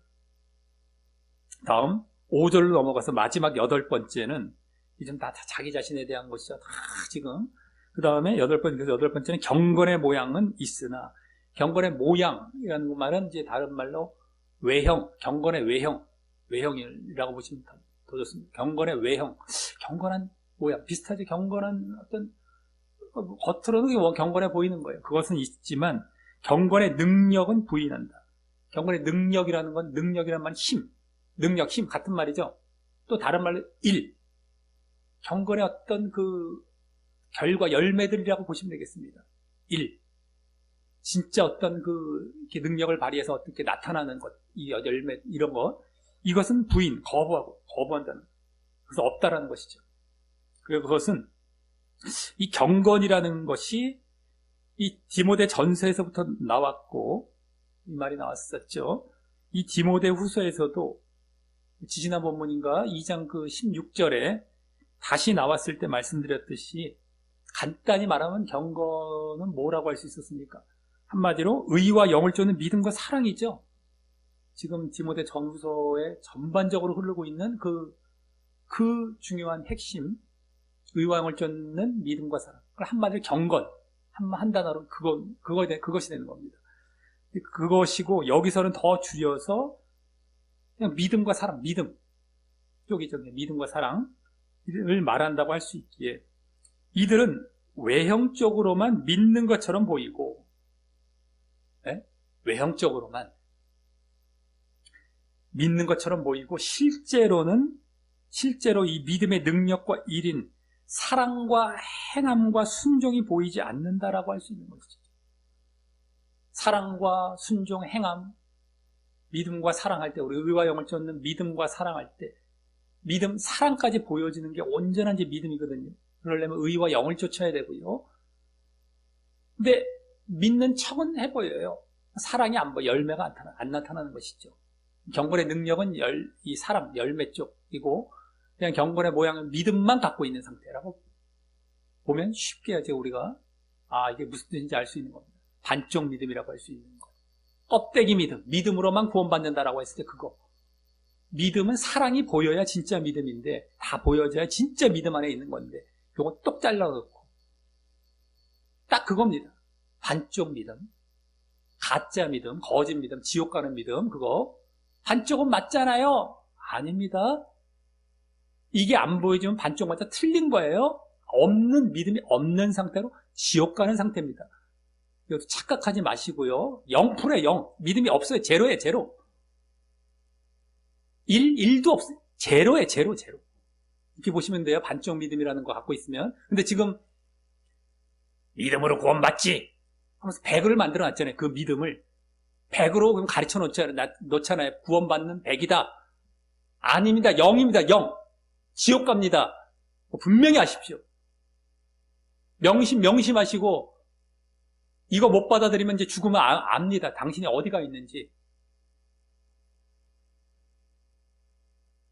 다음 5절로 넘어가서 마지막 8번째는 이제 다 자기 자신에 대한 것이죠. 다 지금. 그 다음에 8번째는 경건의 모양은 있으나, 경건의 모양이라는 말은 이제 다른 말로 외형, 경건의 외형이라고 보시면 더 좋습니다. 경건의 외형, 경건한 모양, 비슷하죠. 경건한 어떤, 겉으로는 경건해 보이는 거예요. 그것은 있지만 경건의 능력은 부인한다. 경건의 능력이라는 건, 능력이란 말은 힘, 같은 말이죠. 또 다른 말로 경건의 어떤 그 결과, 열매들이라고 보시면 되겠습니다. 진짜 어떤 그 능력을 발휘해서 어떻게 나타나는 것, 이 열매, 이런 것, 이것은 거부한다는, 그래서 없다라는 것이죠. 그리고 그것은 이 경건이라는 것이 이 디모데 전서에서부터 나왔고, 이 말이 나왔었죠. 이 디모데 후서에서도 지지난 본문인가 2장 그 16절에 다시 나왔을 때 말씀드렸듯이 간단히 말하면 경건은 뭐라고 할 수 있었습니까? 한마디로 의와 영을 쫓는 믿음과 사랑이죠. 지금 디모데 전후서에 전반적으로 흐르고 있는 그 중요한 핵심, 의와 영을 쫓는 믿음과 사랑. 한마디로 경건, 한 단어로 그것이 되는 겁니다. 그것이고 여기서는 더 줄여서 그냥 믿음과 사랑, 믿음 쪽이죠. 믿음과 사랑을 말한다고 할 수 있기에 이들은 외형적으로만 믿는 것처럼 보이고, 네? 외형적으로만 믿는 것처럼 보이고 실제로 이 믿음의 능력과 일인 사랑과 행함과 순종이 보이지 않는다라고 할 수 있는 것이죠. 사랑과 순종, 행함, 믿음과 사랑할 때, 우리 의와 영을 쫓는 믿음과 사랑할 때, 믿음, 사랑까지 보여지는 게 온전한 믿음이거든요. 그러려면 의와 영을 쫓아야 되고요. 근데 믿는 척은 해보여요. 사랑이 안 보여, 열매가 안 나타나는 것이죠. 경건의 능력은 이 사랑, 열매 쪽이고, 그냥 경건의 모양은 믿음만 갖고 있는 상태라고 보면 쉽게 하죠. 우리가 이게 무슨 뜻인지 알 수 있는 겁니다. 반쪽 믿음이라고 할 수 있는 거. 껍데기 믿음으로만 구원받는다라고 했을 때 그거. 믿음은 사랑이 보여야 진짜 믿음인데, 다 보여져야 진짜 믿음 안에 있는 건데, 요거 똑 잘라놓고 딱 그겁니다. 반쪽 믿음, 가짜 믿음, 거짓 믿음, 지옥 가는 믿음, 그거 반쪽은 맞잖아요. 아닙니다. 이게 안 보여지면 반쪽 맞아 틀린 거예요. 없는 믿음이 없는 상태로 지옥 가는 상태입니다. 이것도 착각하지 마시고요. 0%에 0. 믿음이 없어요. 제로에 제로. 1도 없어요. 제로에 제로. 이렇게 보시면 돼요. 반쪽 믿음이라는 거 갖고 있으면. 근데 지금 믿음으로 구원받지 하면서 100을 만들어 놨잖아요. 그 믿음을 100으로 그럼 가르쳐 놓잖아요. 구원받는 100이다. 아닙니다. 0입니다. 0. 지옥 갑니다. 분명히 아십시오. 명심하시고 이거 못 받아들이면 이제 죽으면 압니다. 당신이 어디가 있는지.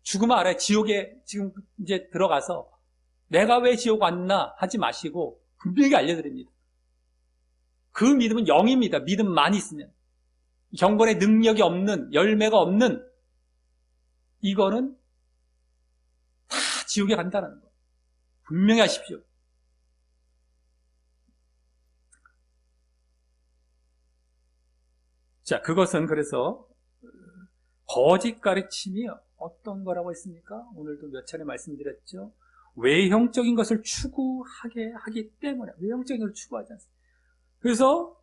죽으면 알아요. 지옥에 지금 이제 들어가서 내가 왜 지옥 왔나 하지 마시고 분명히 알려드립니다. 그 믿음은 0입니다. 믿음만 있으면. 경건의 능력이 없는, 열매가 없는 이거는 다 지옥에 간다는 거. 분명히 하십시오. 자, 그것은 그래서 거짓 가르침이 어떤 거라고 했습니까? 오늘도 몇 차례 말씀드렸죠. 외형적인 것을 추구하게 하기 때문에 외형적인 것을 추구하지 않습니다. 그래서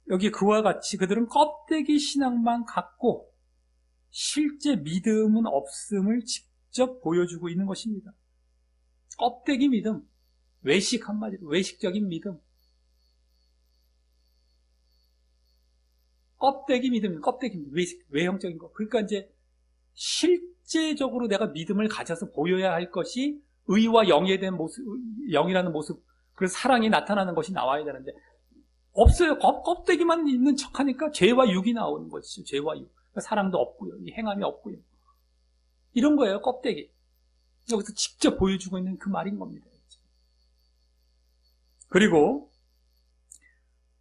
여기 그와 같이 그들은 껍데기 신앙만 갖고 실제 믿음은 없음을 직접 보여주고 있는 것입니다. 껍데기 믿음, 외식 한마디로 외식적인 믿음. 껍데기 믿음, 외형적인 거. 그러니까 이제 실제적으로 내가 믿음을 가져서 보여야 할 것이 의와 영에 대한 모습, 영이라는 모습, 그 사랑이 나타나는 것이 나와야 되는데 없어요. 껍데기만 있는 척하니까 죄와 육이 나오는 것이죠. 죄와 육. 사랑도 없고요. 이 행함이 없고요. 이런 거예요. 껍데기. 여기서 직접 보여주고 있는 그 말인 겁니다. 그리고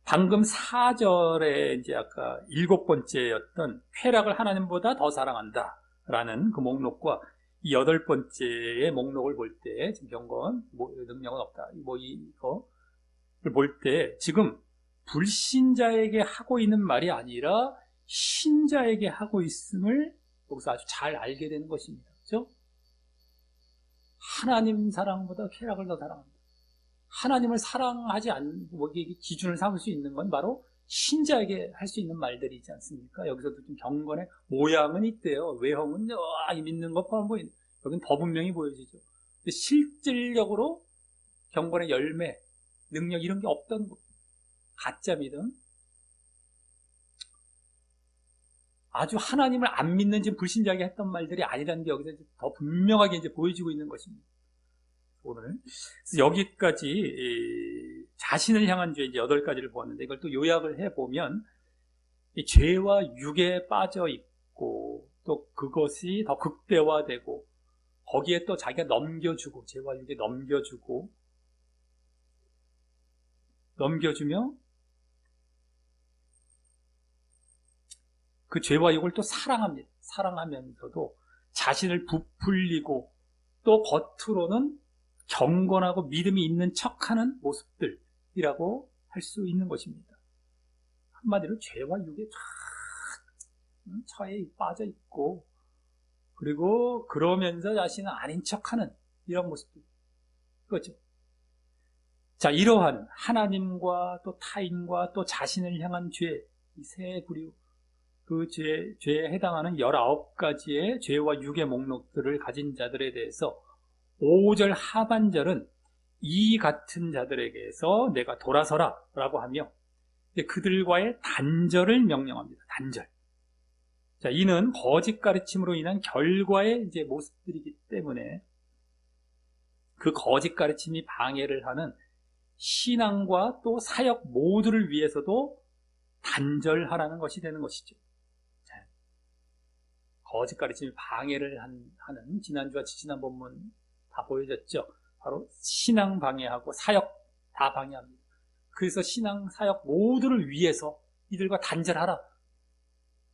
방금 4절에 이제 아까 7번째였던 쾌락을 하나님보다 더 사랑한다라는 그 목록과 이 8번째의 목록을 볼 때 지금 경건 능력은 없다. 이거를 볼 때 지금 불신자에게 하고 있는 말이 아니라 신자에게 하고 있음을 여기서 아주 잘 알게 되는 것입니다. 그렇죠? 하나님 사랑보다 쾌락을 더 사랑한다. 하나님을 사랑하지 않는 기준을 삼을 수 있는 건 바로 신자에게 할 수 있는 말들이지 않습니까? 여기서도 좀 경건의 모양은 있대요. 외형은 믿는 것처럼 보이는. 여긴 더 분명히 보여지죠. 근데 실질적으로 경건의 열매, 능력 이런 게 없던 것. 가짜 믿음. 아주 하나님을 안 믿는 지금 불신자에게 했던 말들이 아니라는 게 여기서 더 분명하게 이제 보여지고 있는 것입니다. 오늘 여기까지 자신을 향한 죄 이제 8가지를 보았는데 이걸 또 요약을 해보면 이 죄와 육에 빠져 있고 또 그것이 더 극대화되고 거기에 또 자기가 넘겨주고, 죄와 육에 넘겨주며 그 죄와 육을 또 사랑합니다. 사랑하면서도 자신을 부풀리고 또 겉으로는 경건하고 믿음이 있는 척하는 모습들이라고 할 수 있는 것입니다. 한마디로 죄와 육에 처해 빠져 있고, 그리고 그러면서 자신은 아닌 척하는 이런 모습들. 그렇죠. 자, 이러한 하나님과 또 타인과 또 자신을 향한 죄, 이 세 부류, 그 죄에 해당하는 19가지의 죄와 육의 목록들을 가진 자들에 대해서 5절 하반절은 이 같은 자들에게서 내가 돌아서라 라고 하며 그들과의 단절을 명령합니다. 단절. 자, 이는 거짓 가르침으로 인한 결과의 이제 모습들이기 때문에 그 거짓 가르침이 방해를 하는 신앙과 또 사역 모두를 위해서도 단절하라는 것이 되는 것이죠. 자, 거짓 가르침이 방해를 하는 지난주와 지지난 본문 다 보여졌죠. 바로 신앙 방해하고 사역 다 방해합니다. 그래서 신앙 사역 모두를 위해서 이들과 단절하라.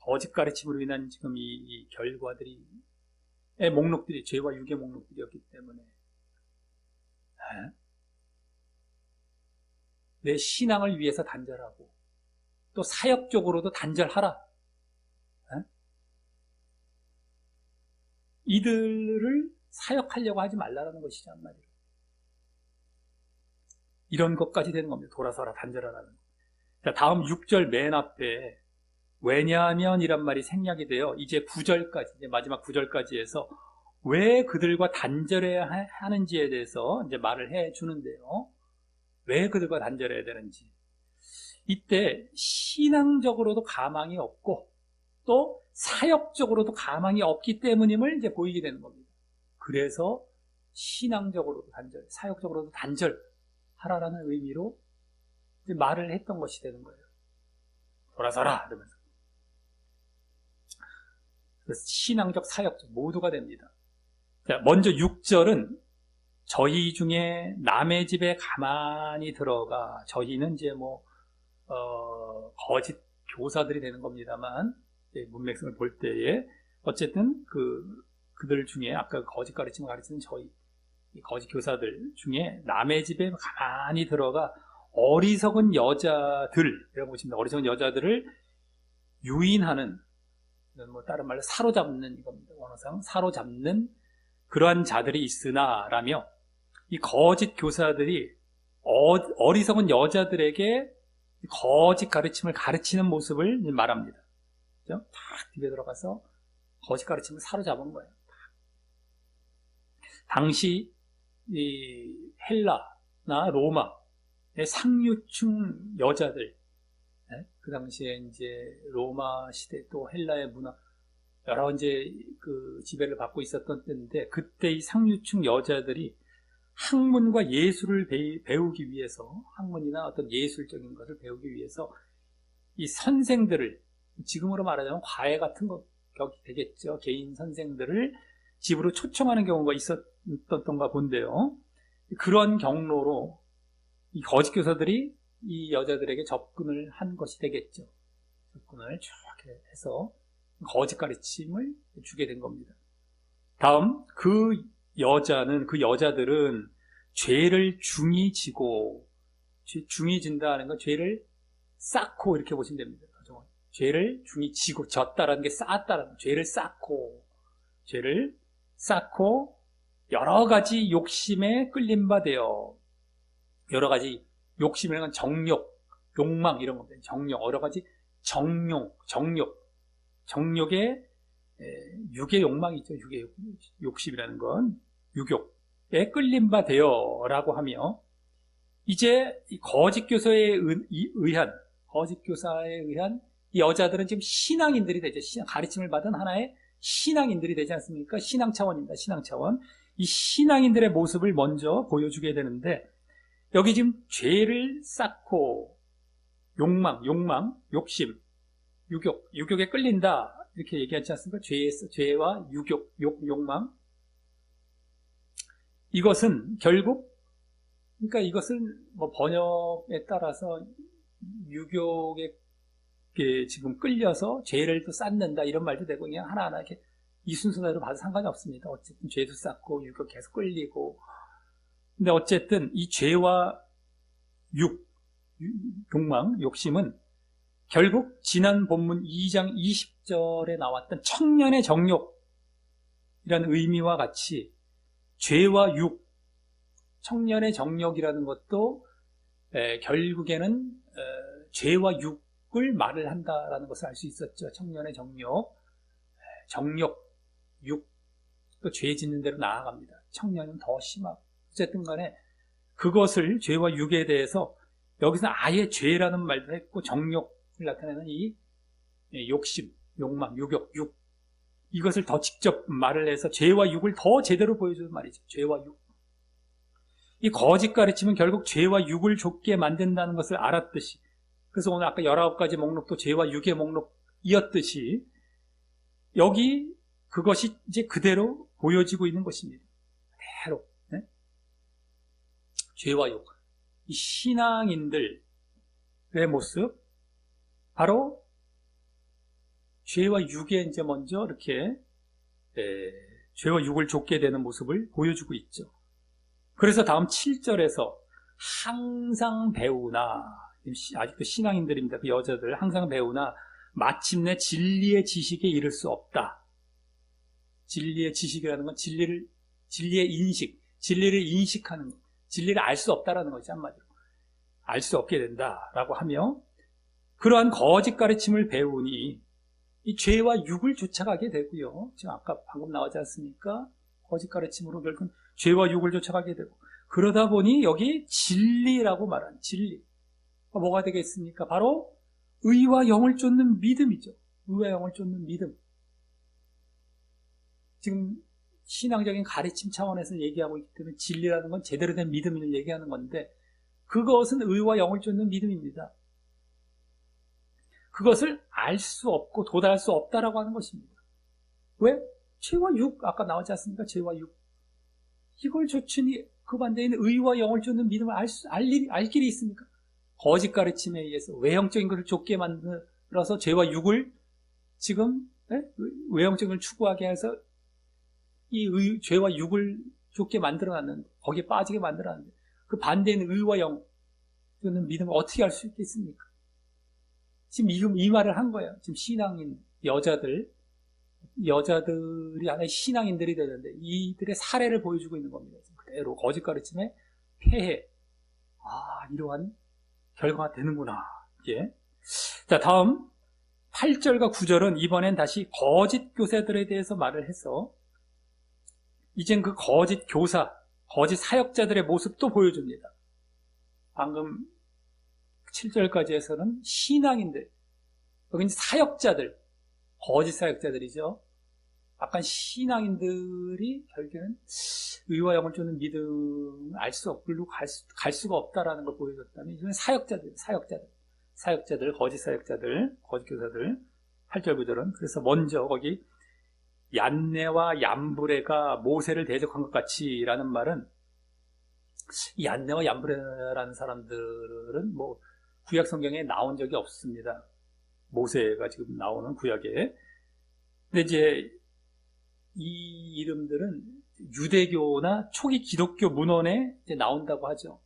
거짓 가르침으로 인한 지금 이 결과들이 목록들이 죄와 육의 목록들이었기 때문에 내 신앙을 위해서 단절하고 또 사역적으로도 단절하라. 이들을 사역하려고 하지 말라는 것이죠, 한마디로. 이런 것까지 되는 겁니다. 돌아서라, 단절하라는 것. 자, 다음 6절 맨 앞에 왜냐하면 이란 말이 생략이 되어 이제 9절까지, 이제 마지막 9절까지 해서 왜 그들과 단절해야 하는지에 대해서 이제 말을 해 주는데요. 왜 그들과 단절해야 되는지. 이때 신앙적으로도 가망이 없고 또 사역적으로도 가망이 없기 때문임을 이제 보이게 되는 겁니다. 그래서 신앙적으로도 단절, 사역적으로도 단절하라는 의미로 이제 말을 했던 것이 되는 거예요. 돌아서라 이러면서. 그래서 신앙적, 사역적 모두가 됩니다. 자, 먼저 6절은 저희 중에 남의 집에 가만히 들어가, 저희는 이제 거짓 교사들이 되는 겁니다만, 문맥성을 볼 때에 어쨌든 그들 중에 아까 거짓 가르침을 가르치는 저희 거짓 교사들 중에 남의 집에 가만히 들어가 어리석은 여자들이라고 보시면 어리석은 여자들을 유인하는, 다른 말로 사로잡는 이겁니다. 원어상 사로잡는 그러한 자들이 있으나 라며 이 거짓 교사들이 어리석은 여자들에게 거짓 가르침을 가르치는 모습을 말합니다. 그렇죠? 딱 집에 들어가서 거짓 가르침을 사로잡은 거예요. 당시 이 헬라나 로마의 상류층 여자들, 그 당시에 이제 로마 시대 또 헬라의 문화 여러 이제 그 지배를 받고 있었던 때인데, 그때 이 상류층 여자들이 학문과 예술을 배우기 위해서, 학문이나 어떤 예술적인 것을 배우기 위해서 이 선생들을, 지금으로 말하자면 과외 같은 거 되겠죠. 개인 선생들을 집으로 초청하는 경우가 있었던가 본데요. 그런 경로로 이 거짓 교사들이 이 여자들에게 접근을 한 것이 되겠죠. 접근을 쭉 해서 거짓 가르침을 주게 된 겁니다. 다음, 그 여자들은 죄를 중히 지고, 중히 진다는 건 죄를 쌓고 이렇게 보시면 됩니다. 죄를 중히 지고, 졌다라는 게 쌓았다라는 거. 죄를 쌓고 여러 가지 욕심에 끌림 바 되어, 여러 가지 욕심이라는 건 정욕, 욕망 이런 겁니다. 정욕, 여러 가지 정욕의 육의 욕망이 있죠. 육의 욕심이라는 건 육욕에 끌림 바 되어라고 하며, 이제 거짓 교사에 의한 이 여자들은 지금 신앙인들이 되죠. 가르침을 받은 하나의 신앙인들이 되지 않습니까? 신앙 차원입니다. 신앙 차원. 이 신앙인들의 모습을 먼저 보여주게 되는데, 여기 지금 죄를 쌓고 욕망, 욕심, 유욕에 끌린다 이렇게 얘기하지 않습니까? 죄와 욕망. 이것은 결국, 그러니까 이것은 뭐 번역에 따라서 유교에 지금 끌려서 죄를 또 쌓는다 이런 말도 되고, 그냥 하나하나 이렇게 이 순서대로 봐도 상관이 없습니다. 어쨌든 죄도 쌓고 유교 계속 끌리고. 근데 어쨌든 이 죄와 욕망, 욕심은 결국 지난 본문 2장 20절에 나왔던 청년의 정욕이라는 의미와 같이 죄와 청년의 정욕이라는 것도 결국에는 죄와 욕을 말을 한다라는 것을 알 수 있었죠. 청년의 정욕, 또 죄 짓는 대로 나아갑니다. 청년은 더 심하고. 어쨌든 간에 그것을, 죄와 육에 대해서 여기서 아예 죄라는 말도 했고 정욕을 나타내는 이 욕심, 욕망, 유격, 이것을 더 직접 말을 해서 죄와 육을 더 제대로 보여주는 말이죠. 죄와 육. 이 거짓 가르침은 결국 죄와 육을 좁게 만든다는 것을 알았듯이, 그래서 오늘 아까 19가지 목록도 죄와 육의 목록이었듯이 여기 그것이 이제 그대로 보여지고 있는 것입니다. 그대로. 네? 죄와 육. 이 신앙인들의 모습, 바로 죄와 육에 이제 먼저 이렇게 죄와 육을 좁게 되는 모습을 보여주고 있죠. 그래서 다음 7절에서 항상 배우나, 아직도 신앙인들입니다. 그 여자들 항상 배우나 마침내 진리의 지식에 이를 수 없다. 진리의 지식이라는 건 진리의 인식, 진리를 인식하는 것, 진리를 알 수 없다라는 거지, 한마디로. 알 수 없게 된다라고 하며, 그러한 거짓 가르침을 배우니 이 죄와 육을 쫓아가게 되고요. 지금 아까 방금 나오지 않습니까? 거짓 가르침으로 결국은 죄와 육을 쫓아가게 되고, 그러다 보니 여기 진리라고 말하는 진리. 뭐가 되겠습니까? 바로 의와 영을 쫓는 믿음이죠. 의와 영을 쫓는 믿음. 지금 신앙적인 가르침 차원에서 얘기하고 있기 때문에 진리라는 건 제대로 된 믿음을 얘기하는 건데, 그것은 의와 영을 쫓는 믿음입니다. 그것을 알 수 없고 도달할 수 없다라고 하는 것입니다. 왜? 죄와 육, 아까 나오지 않습니까? 죄와 육. 이걸 쫓으니 그 반대에 있는 의와 영을 쫓는 믿음을 알 길이 있습니까? 거짓 가르침에 의해서 외형적인 것을 좁게 만들어서 죄와 육을 지금 외형적인 걸 추구하게 해서 이 죄와 육을 좁게 만들어놨는데, 거기에 빠지게 만들어놨는데, 그 반대에 있는 의와 영 쫓는 믿음을 어떻게 알 수 있겠습니까? 지금 이 말을 한 거예요. 지금 신앙인 여자들이 하나의 신앙인들이 되는데, 이들의 사례를 보여주고 있는 겁니다. 그대로 거짓 가르침의 폐해. 이러한 결과가 되는구나. 예. 자, 다음 8절과 9절은 이번엔 다시 거짓 교사들에 대해서 말을 해서, 이젠 그 거짓 교사, 거짓 사역자들의 모습도 보여줍니다. 방금 7절까지에서는 신앙인들, 여기는 사역자들, 거짓 사역자들이죠. 약간 신앙인들이 결국에는 의와 영을 쫓는 믿음을 알 수 없고 갈 수가 없다라는 걸 보여줬다면, 이건 사역자들, 거짓 사역자들, 거짓 교사들, 8절 9절은. 그래서 먼저 거기 얀네와 얌브레가 모세를 대적한 것 같이라는 말은, 이 얀네와 얌브레라는 사람들은 뭐 구약 성경에 나온 적이 없습니다. 모세가 지금 나오는 구약에. 근데 이제 이 이름들은 유대교나 초기 기독교 문헌에 이제 나온다고 하죠.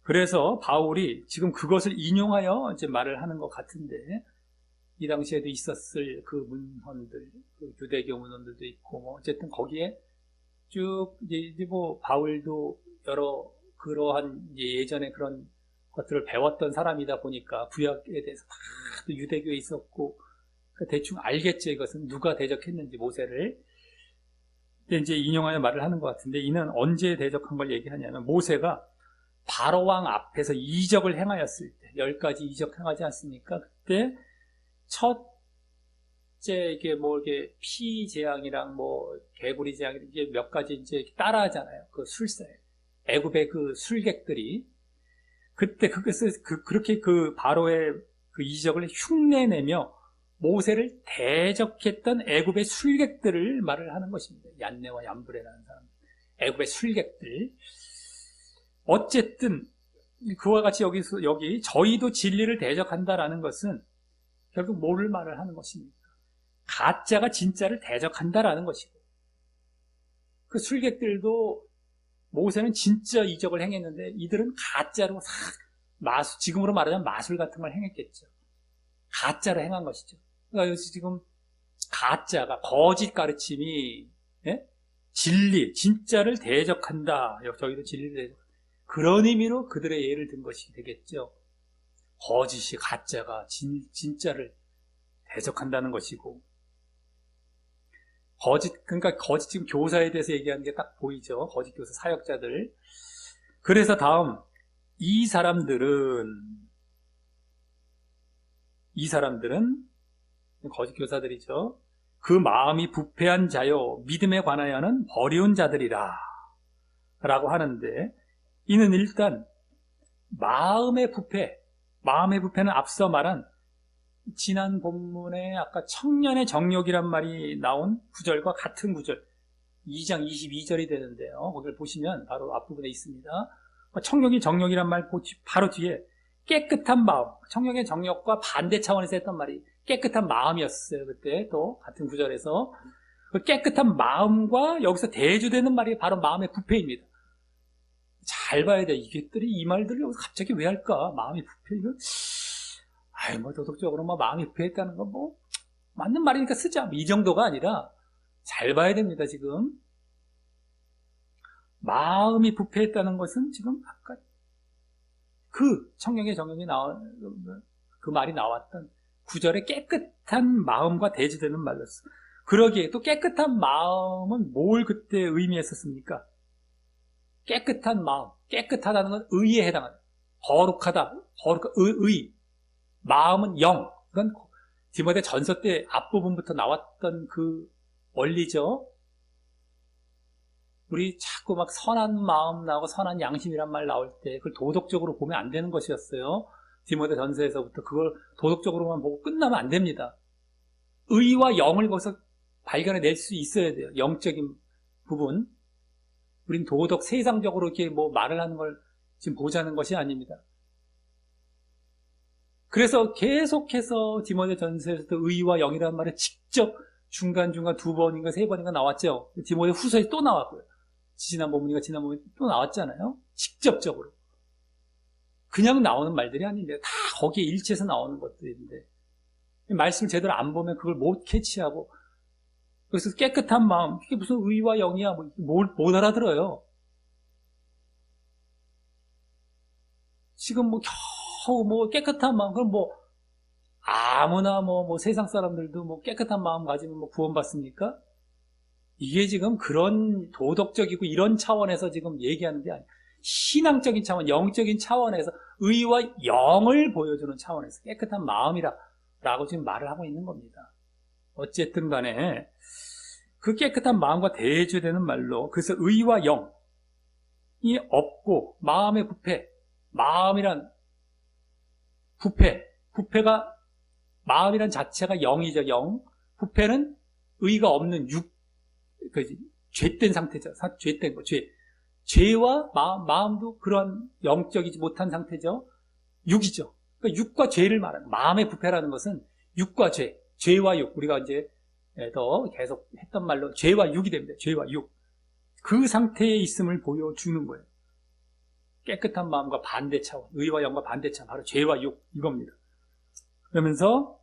그래서 바울이 지금 그것을 인용하여 이제 말을 하는 것 같은데, 이 당시에도 있었을 그 문헌들, 그 유대교 문헌들도 있고, 뭐 어쨌든 거기에 쭉 이제 뭐 바울도 여러 그러한 예전에 그런 것들을 배웠던 사람이다 보니까 구약에 대해서 다 유대교에 있었고, 대충 알겠죠. 이것은 누가 대적했는지, 모세를. 근데 이제 인용하여 말을 하는 것 같은데, 이는 언제 대적한 걸 얘기하냐면, 모세가 바로왕 앞에서 이적을 행하였을 때, 10가지 이적 행하지 않습니까? 그때 첫째 이게 피 재앙이랑 개구리 재앙, 이게 몇 가지 이제 따라하잖아요. 그 술사, 애굽의 그 술객들이. 그때 그렇게 그 바로의 그 이적을 흉내내며 모세를 대적했던 애굽의 술객들을 말을 하는 것입니다. 얀네와 얌브레라는 사람. 애굽의 술객들. 어쨌든 그와 같이 여기 저희도 진리를 대적한다라는 것은 결국 뭐를 말을 하는 것입니까? 가짜가 진짜를 대적한다라는 것이고, 그 술객들도 모세는 진짜 이적을 행했는데 이들은 가짜로 지금으로 말하자면 마술 같은 걸 행했겠죠. 가짜로 행한 것이죠. 그러니까 여기서 지금 가짜가, 거짓 가르침이, 예? 진리, 진짜를 대적한다. 저희도 진리를 대적한다. 그런 의미로 그들의 예를 든 것이 되겠죠. 거짓이, 가짜가 진짜를 대적한다는 것이고, 그러니까 거짓, 지금 교사에 대해서 얘기하는 게 딱 보이죠. 거짓 교사 사역자들. 그래서 다음, 이 사람들은 거짓 교사들이죠. 그 마음이 부패한 자요, 믿음에 관하여는 버리운 자들이라 라고 하는데, 이는 일단 마음의 부패는 앞서 말한 지난 본문에 아까 청년의 정욕이란 말이 나온 구절과 같은 구절, 2장 22절이 되는데요. 거기를 보시면 바로 앞부분에 있습니다. 청욕이 정욕이란 말 바로 뒤에 깨끗한 마음, 청욕의 정욕과 반대 차원에서 했던 말이 깨끗한 마음이었어요. 그때 또 같은 구절에서 그 깨끗한 마음과 여기서 대조되는 말이 바로 마음의 부패입니다. 잘 봐야 돼. 이것들이 이 말들을 여기서 갑자기 왜 할까? 마음이 부패, 이거 도덕적으로 마음이 부패했다는 건 맞는 말이니까 쓰자. 이 정도가 아니라 잘 봐야 됩니다. 지금 마음이 부패했다는 것은 지금 아까 그 청령의 정령이 그 말이 나왔던 구절의 깨끗한 마음과 대조되는 말로서, 그러기에 또 깨끗한 마음은 뭘 그때 의미했었습니까? 깨끗한 마음, 깨끗하다는 건 의에 해당합니다. 의. 마음은 영. 이건 디모데 전서 때 앞부분부터 나왔던 그 원리죠. 우리 자꾸 선한 마음 나오고 선한 양심이란 말 나올 때 그걸 도덕적으로 보면 안 되는 것이었어요. 디모데 전서에서부터 그걸 도덕적으로만 보고 끝나면 안 됩니다. 의와 영을 거기서 발견해낼 수 있어야 돼요. 영적인 부분. 우린 도덕, 세상적으로 이렇게 말을 하는 걸 지금 보자는 것이 아닙니다. 그래서 계속해서 디모데 전서에서도 의와 영이라는 말을 직접 중간중간 2번인가 3번인가 나왔죠. 디모데 후서에 또 나왔고요. 지난 본문이 또 나왔잖아요. 직접적으로. 그냥 나오는 말들이 아닌데 다 거기에 일치해서 나오는 것들인데, 말씀을 제대로 안 보면 그걸 못 캐치하고, 그래서 깨끗한 마음, 이게 무슨 의와 영이야, 못 알아들어요. 지금 겨우 깨끗한 마음, 그럼 아무나 세상 사람들도 깨끗한 마음 가지면 구원받습니까? 이게 지금 그런 도덕적이고 이런 차원에서 지금 얘기하는 게 아니에요. 신앙적인 차원, 영적인 차원에서 의와 영을 보여주는 차원에서 깨끗한 마음이라고 지금 말을 하고 있는 겁니다. 어쨌든 간에 그 깨끗한 마음과 대조되는 말로, 그래서 의와 영이 없고 마음의 부패, 마음이란 부패가 마음이란 자체가 영이죠. 영. 부패는 의가 없는 죄된 상태죠. 죄된 거. 죄와 마음도 그런 영적이지 못한 상태죠. 육이죠. 그러니까 육과 죄를 말하는, 마음의 부패라는 것은 육과 죄와 육. 우리가 이제 더 계속 했던 말로 죄와 육이 됩니다. 죄와 육. 그 상태에 있음을 보여주는 거예요. 깨끗한 마음과 반대 차원, 의와 영과 반대 차원, 바로 죄와 육, 이겁니다. 그러면서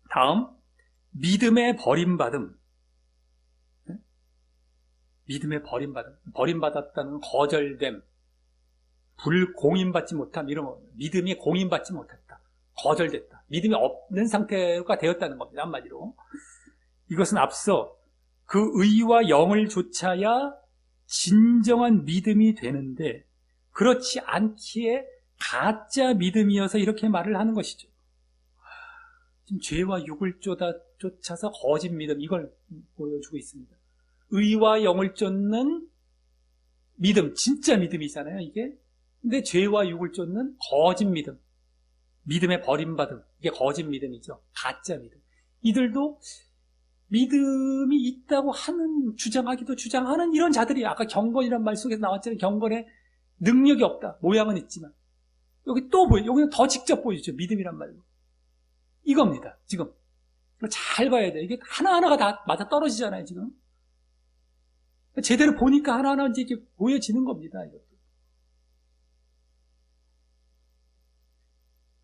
다음, 믿음의 버림받음. 믿음의 버림받았다는 거절됨, 공인받지 못함, 이런 거. 믿음이 공인받지 못했다, 거절됐다, 믿음이 없는 상태가 되었다는 겁니다. 한마디로 이것은 앞서 그 의와 영을 좇아야 진정한 믿음이 되는데, 그렇지 않기에 가짜 믿음이어서 이렇게 말을 하는 것이죠. 지금 죄와 육을 쫓아서 거짓 믿음, 이걸 보여주고 있습니다. 의와 영을 쫓는 믿음, 진짜 믿음이잖아요, 이게. 근데 죄와 육을 쫓는 거짓 믿음, 믿음의 버림받음, 이게 거짓 믿음이죠. 가짜 믿음. 이들도 믿음이 있다고 하는, 주장하는 이런 자들이 아까 경건이란 말 속에서 나왔잖아요. 경건에 능력이 없다. 모양은 있지만. 여기 또 여기는 더 직접 보여주죠. 믿음이란 말로. 이겁니다. 지금. 잘 봐야 돼. 이게 하나하나가 다 맞아 떨어지잖아요, 지금. 제대로 보니까 하나하나 이제 이렇게 보여지는 겁니다, 이것도.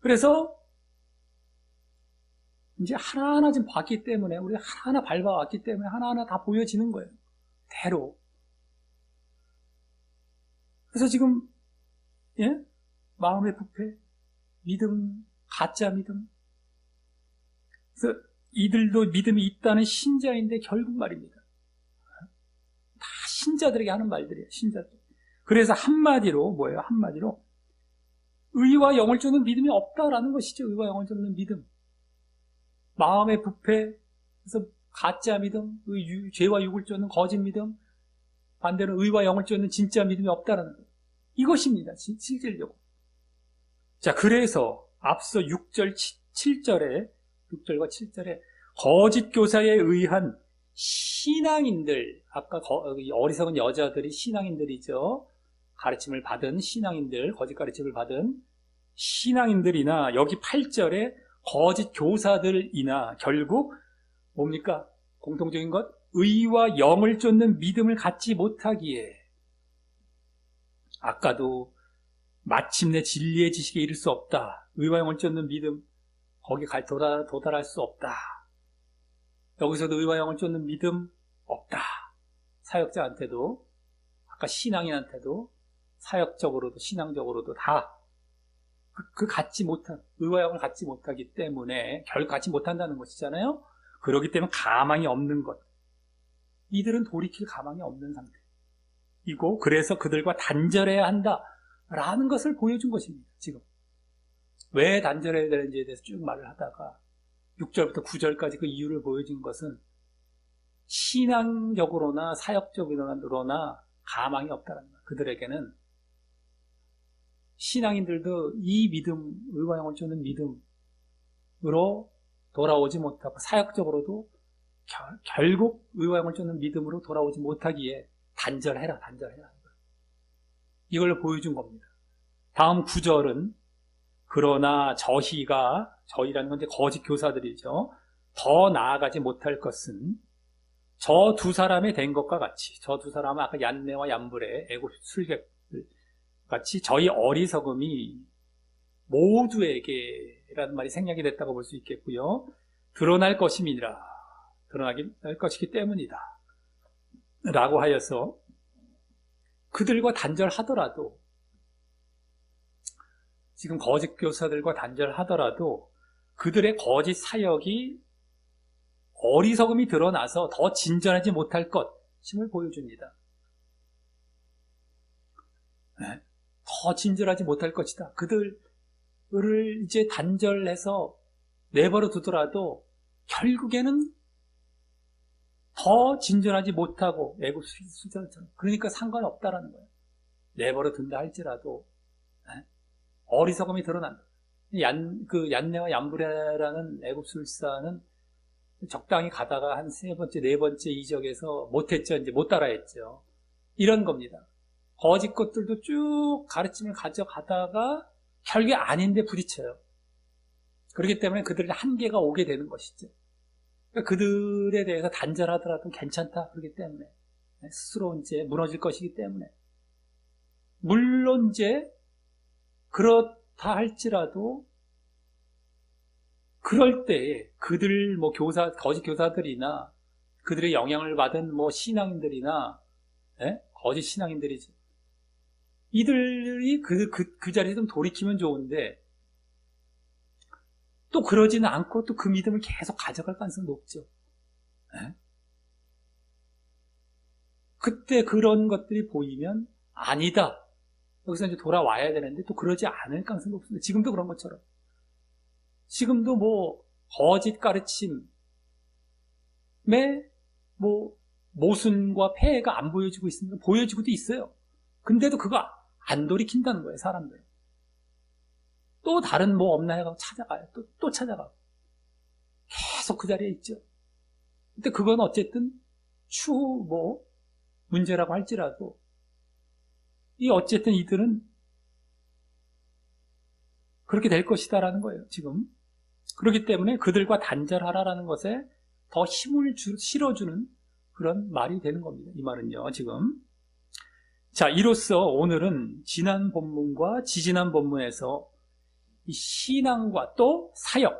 그래서 이제 하나하나 지금 봤기 때문에, 우리 하나하나 밟아왔기 때문에 하나하나 다 보여지는 거예요. 대로. 그래서 지금, 예? 마음의 부패, 믿음, 가짜 믿음. 그래서 이들도 믿음이 있다는 신자인데 결국 말입니다. 다 신자들에게 하는 말들이에요, 신자들. 그래서 한마디로, 뭐예요? 한마디로, 의와 영을 쫓는 믿음이 없다라는 것이죠. 의와 영을 쫓는 믿음. 마음의 부패, 그래서 가짜 믿음, 죄와 육을 쫓는 거짓 믿음, 반대로 의와 영을 쫓는 진짜 믿음이 없다라는 것. 이것입니다. 실질적으로. 자, 그래서 앞서 6절, 7절에, 6절과 7절에 거짓 교사에 의한 신앙인들, 아까 어리석은 여자들이 신앙인들이죠. 가르침을 받은 신앙인들, 거짓 가르침을 받은 신앙인들이나 여기 8절에 거짓 교사들이나 결국 뭡니까? 공통적인 것, 의와 영을 쫓는 믿음을 갖지 못하기에 아까도 마침내 진리의 지식에 이를 수 없다. 의와 영을 쫓는 믿음, 거기 도달할 수 없다. 여기서도 의와 영을 쫓는 믿음 없다. 사역자한테도, 아까 신앙인한테도, 사역적으로도 신앙적으로도 다 갖지 못한, 의와 영을 갖지 못하기 때문에 결국 갖지 못한다는 것이잖아요. 그렇기 때문에 가망이 없는 것. 이들은 돌이킬 가망이 없는 상태이고, 그래서 그들과 단절해야 한다라는 것을 보여준 것입니다. 지금 왜 단절해야 되는지에 대해서 쭉 말을 하다가 6절부터 9절까지 그 이유를 보여준 것은 신앙적으로나 사역적으로나 가망이 없다는 거예요. 그들에게는 신앙인들도 이 믿음, 의와 영을 쫓는 믿음으로 돌아오지 못하고 사역적으로도 결국 의와 영을 쫓는 믿음으로 돌아오지 못하기에 단절해라. 이걸 보여준 겁니다. 다음 9절은 그러나 저희라는 건 이제 거짓 교사들이죠. 더 나아가지 못할 것은 저 두 사람의 된 것과 같이, 저 두 사람은 아까 얀네와 얀불의 애굽 술객들 같이 저희 어리석음이 모두에게라는 말이 생략이 됐다고 볼 수 있겠고요. 드러날 것이기 때문이다. 라고 하여서 그들과 단절하더라도, 지금 거짓 교사들과 단절하더라도 그들의 거짓 사역이 어리석음이 드러나서 더 진전하지 못할 것임을 보여줍니다. 네. 더 진전하지 못할 것이다. 그들을 이제 단절해서 내버려 두더라도 결국에는 더 진전하지 못하고 애굽 수절처럼, 그러니까 상관없다라는 거예요. 내버려 둔다 할지라도 어리석음이 드러난다. 얀네와 얀브레라는 애굽 술사는 적당히 가다가 한 세 번째, 네 번째 이적에서 못했죠. 이제 못 따라했죠. 이런 겁니다. 거짓 것들도 쭉 가르침을 가져가다가 결국에 아닌데 부딪혀요. 그렇기 때문에 그들의 한계가 오게 되는 것이죠. 그러니까 그들에 대해서 단절하더라도 괜찮다. 그렇기 때문에 스스로 이제 무너질 것이기 때문에, 물론 이제 그렇다 할지라도 그럴 때에 그들 거짓 교사들이나 그들의 영향을 받은 신앙인들이나 거짓 신앙인들이죠. 이들이 그 자리에 좀 돌이키면 좋은데 또 그러지는 않고 또 그 믿음을 계속 가져갈 가능성이 높죠. 그때 그런 것들이 보이면 아니다. 여기서 이제 돌아와야 되는데 또 그러지 않을 가능성이 높습니다. 지금도 그런 것처럼. 지금도 거짓 가르침에 모순과 폐해가 안 보여지고 있습니다. 보여지고도 있어요. 근데도 그거 안 돌이킨다는 거예요, 사람들. 또 다른 없나 해가지고 찾아가요. 또 찾아가고. 계속 그 자리에 있죠. 근데 그건 어쨌든 추후 문제라고 할지라도 어쨌든 이들은 그렇게 될 것이다라는 거예요, 지금. 그렇기 때문에 그들과 단절하라라는 것에 더 힘을 실어주는 그런 말이 되는 겁니다. 이 말은요, 지금. 자, 이로써 오늘은 지난 본문과 지지난 본문에서 이 신앙과 또 사역,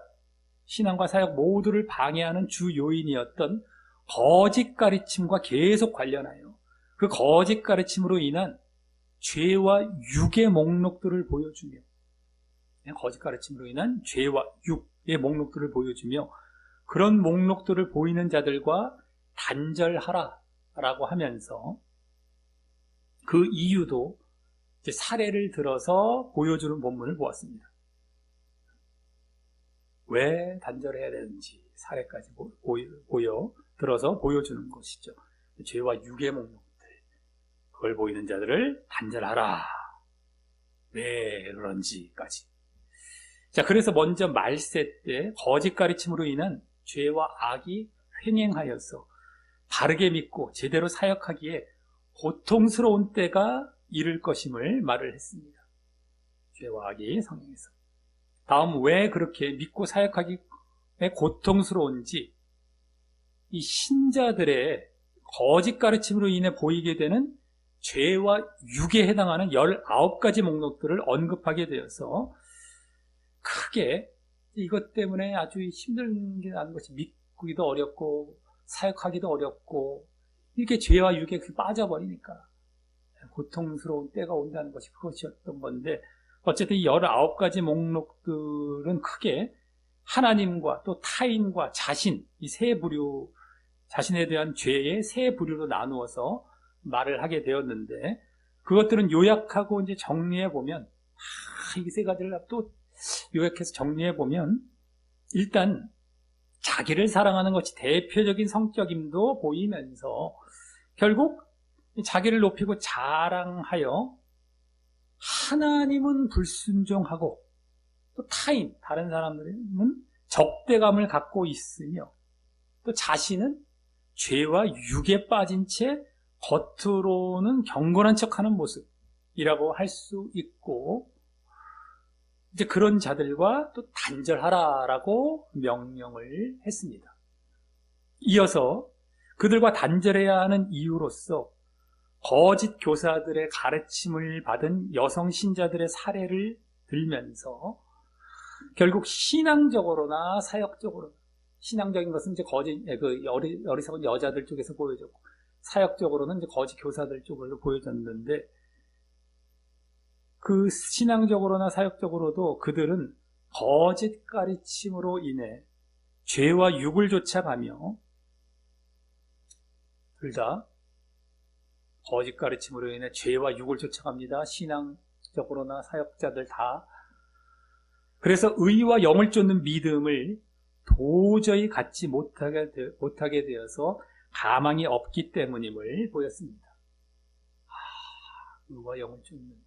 신앙과 사역 모두를 방해하는 주 요인이었던 거짓 가르침과 계속 관련하여 그 거짓 가르침으로 인한 죄와 육의 목록들을 보여주며, 거짓 가르침으로 인한 죄와 육의 목록들을 보여주며, 그런 목록들을 보이는 자들과 단절하라라고 하면서 그 이유도 이제 사례를 들어서 보여주는 본문을 보았습니다. 왜 단절해야 되는지 사례까지 들어서 보여주는 것이죠. 죄와 육의 목록들, 그걸 보이는 자들을 단절하라. 왜 그런지까지. 자, 그래서 먼저 말세 때 거짓 가르침으로 인한 죄와 악이 횡행하여서 바르게 믿고 제대로 사역하기에 고통스러운 때가 이를 것임을 말을 했습니다. 죄와 악이 성행해서. 다음, 왜 그렇게 믿고 사역하기에 고통스러운지, 이 신자들의 거짓 가르침으로 인해 보이게 되는 죄와 육에 해당하는 19가지 목록들을 언급하게 되어서 크게 이것 때문에 아주 힘든 게 나는 것이 믿기도 어렵고 사역하기도 어렵고 이렇게 죄와 육에 빠져버리니까 고통스러운 때가 온다는 것이 그것이었던 건데, 어쨌든 이 19가지 목록들은 크게 하나님과 또 타인과 자신, 이 세 부류, 자신에 대한 죄의 세 부류로 나누어서 말을 하게 되었는데, 그것들은 요약하고 이제 정리해보면, 이 세 가지를 또 요약해서 정리해보면, 일단 자기를 사랑하는 것이 대표적인 성격임도 보이면서 결국 자기를 높이고 자랑하여 하나님은 불순종하고 또 타인, 다른 사람들은 적대감을 갖고 있으며 또 자신은 죄와 육에 빠진 채 겉으로는 경건한 척하는 모습이라고 할 수 있고, 이제 그런 자들과 또 단절하라라고 명령을 했습니다. 이어서 그들과 단절해야 하는 이유로서 거짓 교사들의 가르침을 받은 여성 신자들의 사례를 들면서 결국 신앙적으로나 사역적으로, 신앙적인 것은 이제 어리석은 여자들 쪽에서 보여졌고, 사역적으로는 이제 거짓 교사들 쪽으로 보여졌는데, 그 신앙적으로나 사역적으로도 그들은 거짓 가르침으로 인해 죄와 육을 쫓아가며, 둘 다 거짓 가르침으로 인해 죄와 육을 쫓아갑니다. 신앙적으로나 사역자들 다. 그래서 의와 영을 쫓는 믿음을 도저히 갖지 못하게 되어서 가망이 없기 때문임을 보였습니다. 의와 영을 쫓는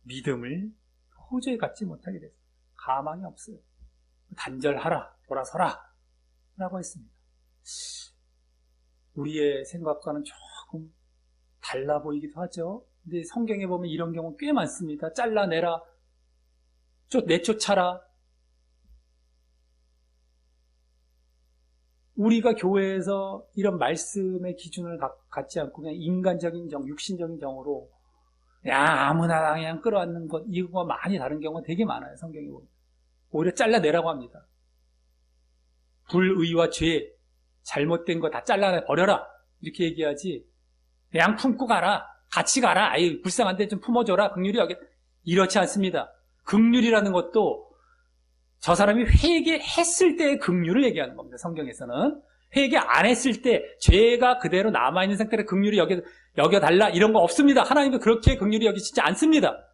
믿음을 도저히 갖지 못하게 됐어요. 가망이 없어요. 단절하라, 돌아서라 라고 했습니다. 우리의 생각과는 조금 달라 보이기도 하죠. 근데 성경에 보면 이런 경우 꽤 많습니다. 잘라내라, 내쫓아라. 우리가 교회에서 이런 말씀의 기준을 갖지 않고 그냥 인간적인 육신적인 정으로 아무나 그냥 끌어안는 것, 이거 많이 다른 경우가 되게 많아요. 성경에 보면 오히려 잘라내라고 합니다. 불의와 죄, 잘못된 거 다 잘라내 버려라 이렇게 얘기하지, 그냥 품고 가라, 같이 가라, 아이 불쌍한데 좀 품어줘라, 긍휼히 여겨. 이렇지 않습니다. 긍휼이라는 것도 저 사람이 회개했을 때의 긍휼을 얘기하는 겁니다. 성경에서는 회개 안 했을 때 죄가 그대로 남아있는 상태로 긍휼히 여겨달라 이런 거 없습니다. 하나님은 그렇게 긍휼히 여기시지 않습니다.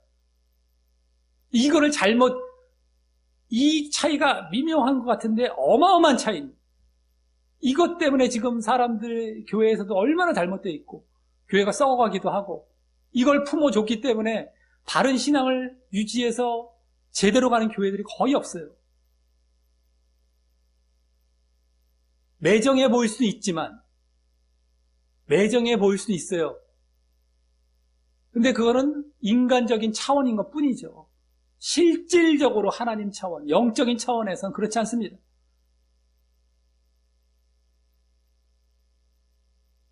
이거를 이 차이가 미묘한 것 같은데 어마어마한 차이입니다. 이것 때문에 지금 사람들 교회에서도 얼마나 잘못되어 있고 교회가 썩어가기도 하고, 이걸 품어줬기 때문에 바른 신앙을 유지해서 제대로 가는 교회들이 거의 없어요. 매정해 보일 수는 있지만, 매정해 보일 수는 있어요. 근데 그거는 인간적인 차원인 것 뿐이죠. 실질적으로 하나님 차원, 영적인 차원에서는 그렇지 않습니다.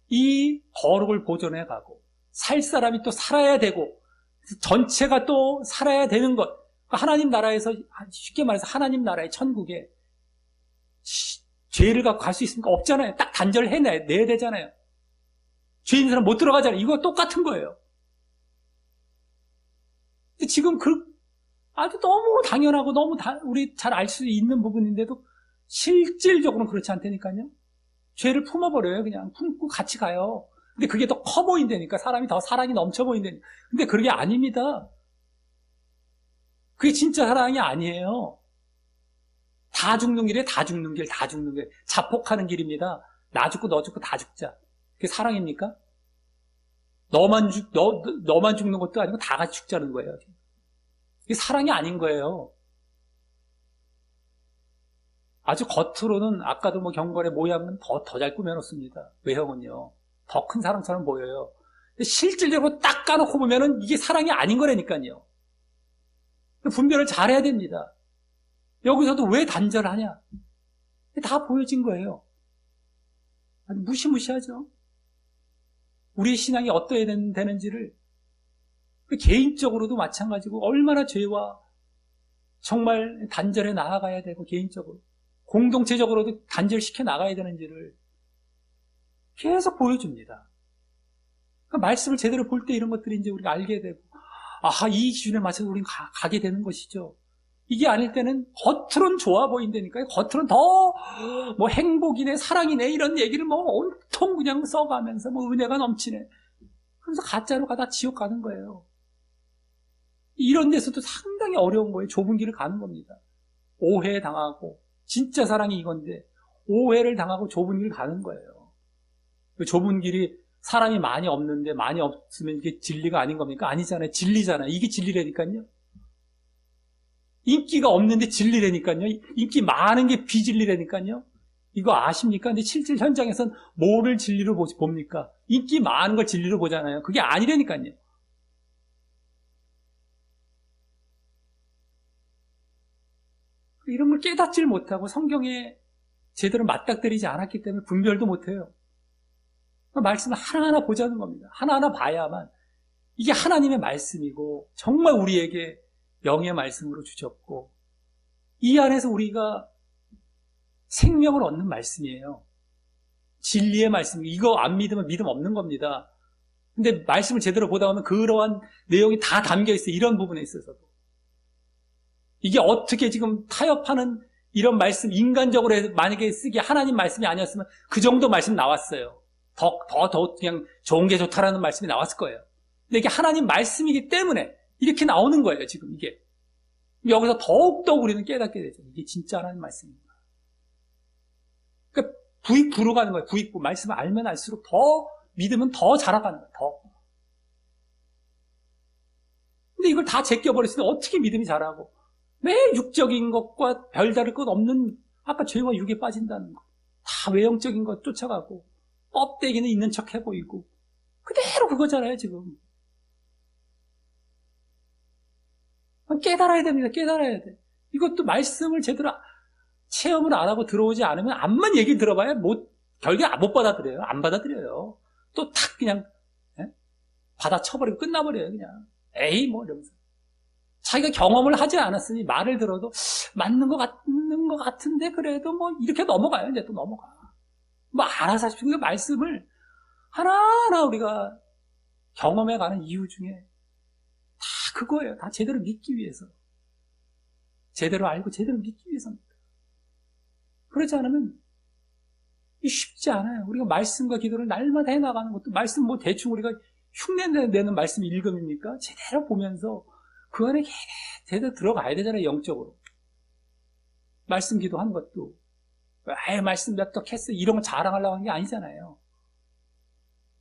이 거룩을 보존해 가고, 살 사람이 또 살아야 되고, 전체가 또 살아야 되는 것. 하나님 나라에서, 쉽게 말해서 하나님 나라의 천국에 죄를 갖고 갈 수 있습니까? 없잖아요. 딱 단절을 해내야 되잖아요. 죄 있는 사람 못 들어가잖아요. 이거 똑같은 거예요. 근데 지금 아주 너무 당연하고 너무 우리 잘 알 수 있는 부분인데도 실질적으로는 그렇지 않다니까요. 죄를 품어버려요. 그냥 품고 같이 가요. 근데 그게 더 커 보인다니까. 사람이 더 사랑이 넘쳐 보인다니까. 근데 그게 아닙니다. 그게 진짜 사랑이 아니에요. 다 죽는 길에 다 죽는 길, 다 죽는 길. 자폭하는 길입니다. 나 죽고 너 죽고 다 죽자. 그게 사랑입니까? 너만 죽는 것도 아니고 다 같이 죽자는 거예요. 이게 사랑이 아닌 거예요. 아주 겉으로는 아까도 뭐 경건의 모양은 더 잘 꾸며놓습니다. 외형은요. 더 큰 사랑처럼 보여요. 근데 실질적으로 딱 까놓고 보면은 이게 사랑이 아닌 거라니까요. 분별을 잘해야 됩니다. 여기서도 왜 단절하냐? 다 보여진 거예요. 아주 무시무시하죠. 우리의 신앙이 어떠해야 되는지를 개인적으로도 마찬가지고 얼마나 죄와 정말 단절해 나아가야 되고 개인적으로 공동체적으로도 단절시켜 나가야 되는지를 계속 보여줍니다. 그러니까 말씀을 제대로 볼 때 이런 것들이 이제 우리가 알게 되고 이 기준에 맞춰서 우리는 가게 되는 것이죠. 이게 아닐 때는 겉으로는 좋아 보인다니까요. 겉으로는 더 뭐 행복이네 사랑이네 이런 얘기를 뭐 온통 그냥 써가면서 뭐 은혜가 넘치네. 그래서 가짜로 가다 지옥 가는 거예요. 이런 데서도 상당히 어려운 거예요. 좁은 길을 가는 겁니다. 오해 당하고 진짜 사랑이 이건데 오해를 당하고 좁은 길을 가는 거예요. 그 좁은 길이 사람이 많이 없는데 많이 없으면 이게 진리가 아닌 겁니까? 아니잖아요. 진리잖아요. 이게 진리라니까요. 인기가 없는데 진리라니까요. 인기 많은 게 비진리라니까요. 이거 아십니까? 근데 실질 현장에서는 뭐를 진리로 봅니까? 인기 많은 걸 진리로 보잖아요. 그게 아니라니까요. 이런 걸 깨닫질 못하고 성경에 제대로 맞닥뜨리지 않았기 때문에 분별도 못해요. 말씀을 하나하나 보자는 겁니다. 하나하나 봐야만 이게 하나님의 말씀이고 정말 우리에게 영의 말씀으로 주셨고 이 안에서 우리가 생명을 얻는 말씀이에요. 진리의 말씀. 이거 안 믿으면 믿음 없는 겁니다. 근데 말씀을 제대로 보다 보면 그러한 내용이 다 담겨 있어요. 이런 부분에 있어서도. 이게 어떻게 지금 타협하는 이런 말씀, 인간적으로 해서 만약에 쓰기 하나님 말씀이 아니었으면 그 정도 말씀 나왔어요. 더 그냥 좋은 게 좋다라는 말씀이 나왔을 거예요. 근데 이게 하나님 말씀이기 때문에 이렇게 나오는 거예요, 지금 이게. 여기서 더욱더 우리는 깨닫게 되죠. 이게 진짜 하나님 말씀입니다. 그러니까 부익부로 가는 거예요, 부익부. 말씀을 알면 알수록 더 믿으면 더 자라가는 거예요, 더. 근데 이걸 다 제껴버렸으니 어떻게 믿음이 자라고. 매 육적인 것과 별다를 것 없는 아까 죄와 육에 빠진다는 거. 다 외형적인 것 쫓아가고 껍데기는 있는 척 해 보이고 그대로 그거잖아요 지금. 깨달아야 됩니다. 깨달아야 돼. 이것도 말씀을 제대로 체험을 안 하고 들어오지 않으면 암만 얘기 들어봐야 결국에 못 받아들여요. 안 받아들여요. 또 탁 그냥 받아쳐버리고 끝나버려요. 그냥 에이 뭐 이러면서. 자기가 경험을 하지 않았으니 말을 들어도 맞는 것 같은데 그래도 뭐 이렇게 넘어가요. 이제 또 넘어가. 뭐 알아서 하십시오. 그 말씀을 하나하나 우리가 경험해가는 이유 중에 다 그거예요. 다 제대로 믿기 위해서. 제대로 알고 제대로 믿기 위해서입니다. 그렇지 않으면 쉽지 않아요. 우리가 말씀과 기도를 날마다 해나가는 것도 말씀 뭐 대충 우리가 흉내내는 말씀 읽음입니까? 제대로 보면서 그 안에 제대로 들어가야 되잖아요. 영적으로. 말씀 기도하는 것도 아예 말씀 몇 덕 했어 이런 거 자랑하려고 하는 게 아니잖아요.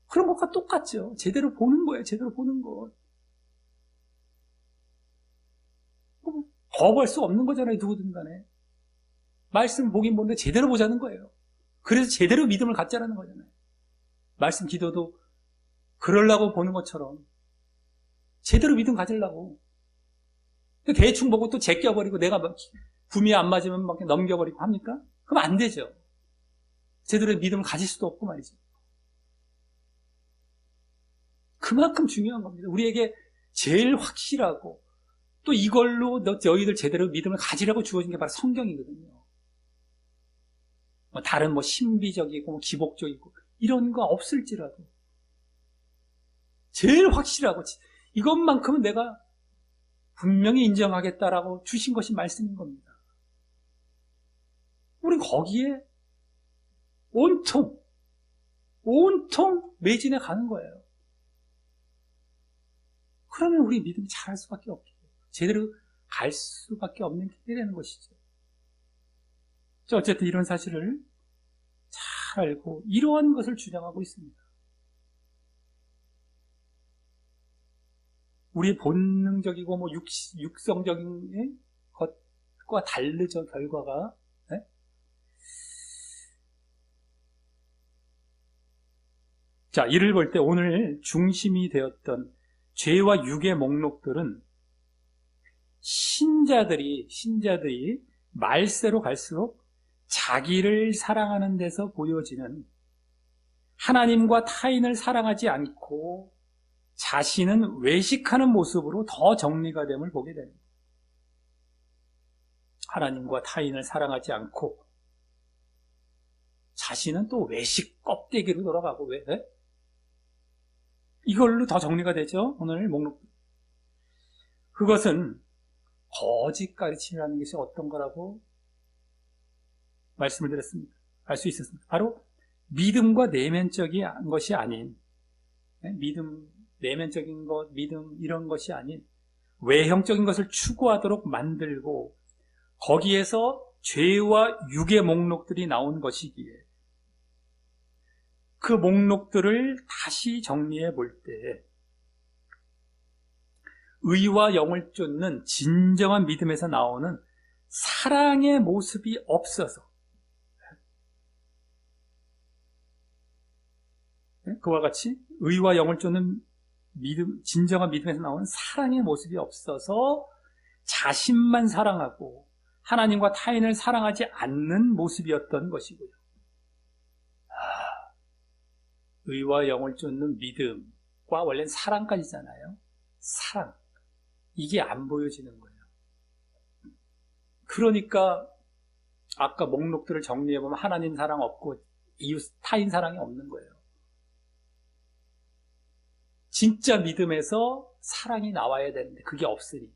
그런 것과 똑같죠. 제대로 보는 거예요. 제대로 보는 것. 거부할 수 없는 거잖아요. 누구든 간에. 말씀 보긴 보는데 제대로 보자는 거예요. 그래서 제대로 믿음을 갖자라는 거잖아요. 말씀 기도도 그러려고 보는 것처럼 제대로 믿음 가지려고. 대충 보고 또 제껴버리고 내가 막 구미에 안 맞으면 막 넘겨버리고 합니까? 그럼 안 되죠. 제대로 믿음을 가질 수도 없고 말이죠. 그만큼 중요한 겁니다. 우리에게 제일 확실하고 또 이걸로 너희들 제대로 믿음을 가지라고 주어진 게 바로 성경이거든요. 다른 신비적이고 기복적이고 이런 거 없을지라도 제일 확실하고 이것만큼은 내가 분명히 인정하겠다라고 주신 것이 말씀인 겁니다. 우린 거기에 온통 매진해 가는 거예요. 그러면 우리 믿음이 잘할 수밖에 없게 돼요. 제대로 갈 수밖에 없는 길이 되는 것이죠. 어쨌든 이런 사실을 잘 알고 이러한 것을 주장하고 있습니다. 우리의 본능적이고 육성적인 것과 다르죠, 결과가. 네? 자, 이를 볼 때 오늘 중심이 되었던 죄와 육의 목록들은 신자들이 말세로 갈수록 자기를 사랑하는 데서 보여지는 하나님과 타인을 사랑하지 않고 자신은 외식하는 모습으로 더 정리가 됨을 보게 됩니다. 하나님과 타인을 사랑하지 않고 자신은 또 외식 껍데기로 돌아가고 왜? 이걸로 더 정리가 되죠. 오늘 목록. 그것은 거짓 가르침이라는 것이 어떤 거라고 말씀을 드렸습니다. 알 수 있었습니다. 바로 믿음과 내면적인 것이 아닌 내면적인 것, 믿음 이런 것이 아닌 외형적인 것을 추구하도록 만들고 거기에서 죄와 육의 목록들이 나온 것이기에 그 목록들을 다시 정리해 볼 때 의와 영을 쫓는 진정한 믿음에서 나오는 사랑의 모습이 없어서 그와 같이 의와 영을 쫓는 진정한 믿음에서 나오는 사랑의 모습이 없어서 자신만 사랑하고 하나님과 타인을 사랑하지 않는 모습이었던 것이고요. 의와 영을 쫓는 믿음과 원래는 사랑까지잖아요. 사랑. 이게 안 보여지는 거예요. 그러니까 아까 목록들을 정리해보면 하나님 사랑 없고 타인 사랑이 없는 거예요. 진짜 믿음에서 사랑이 나와야 되는데 그게 없으니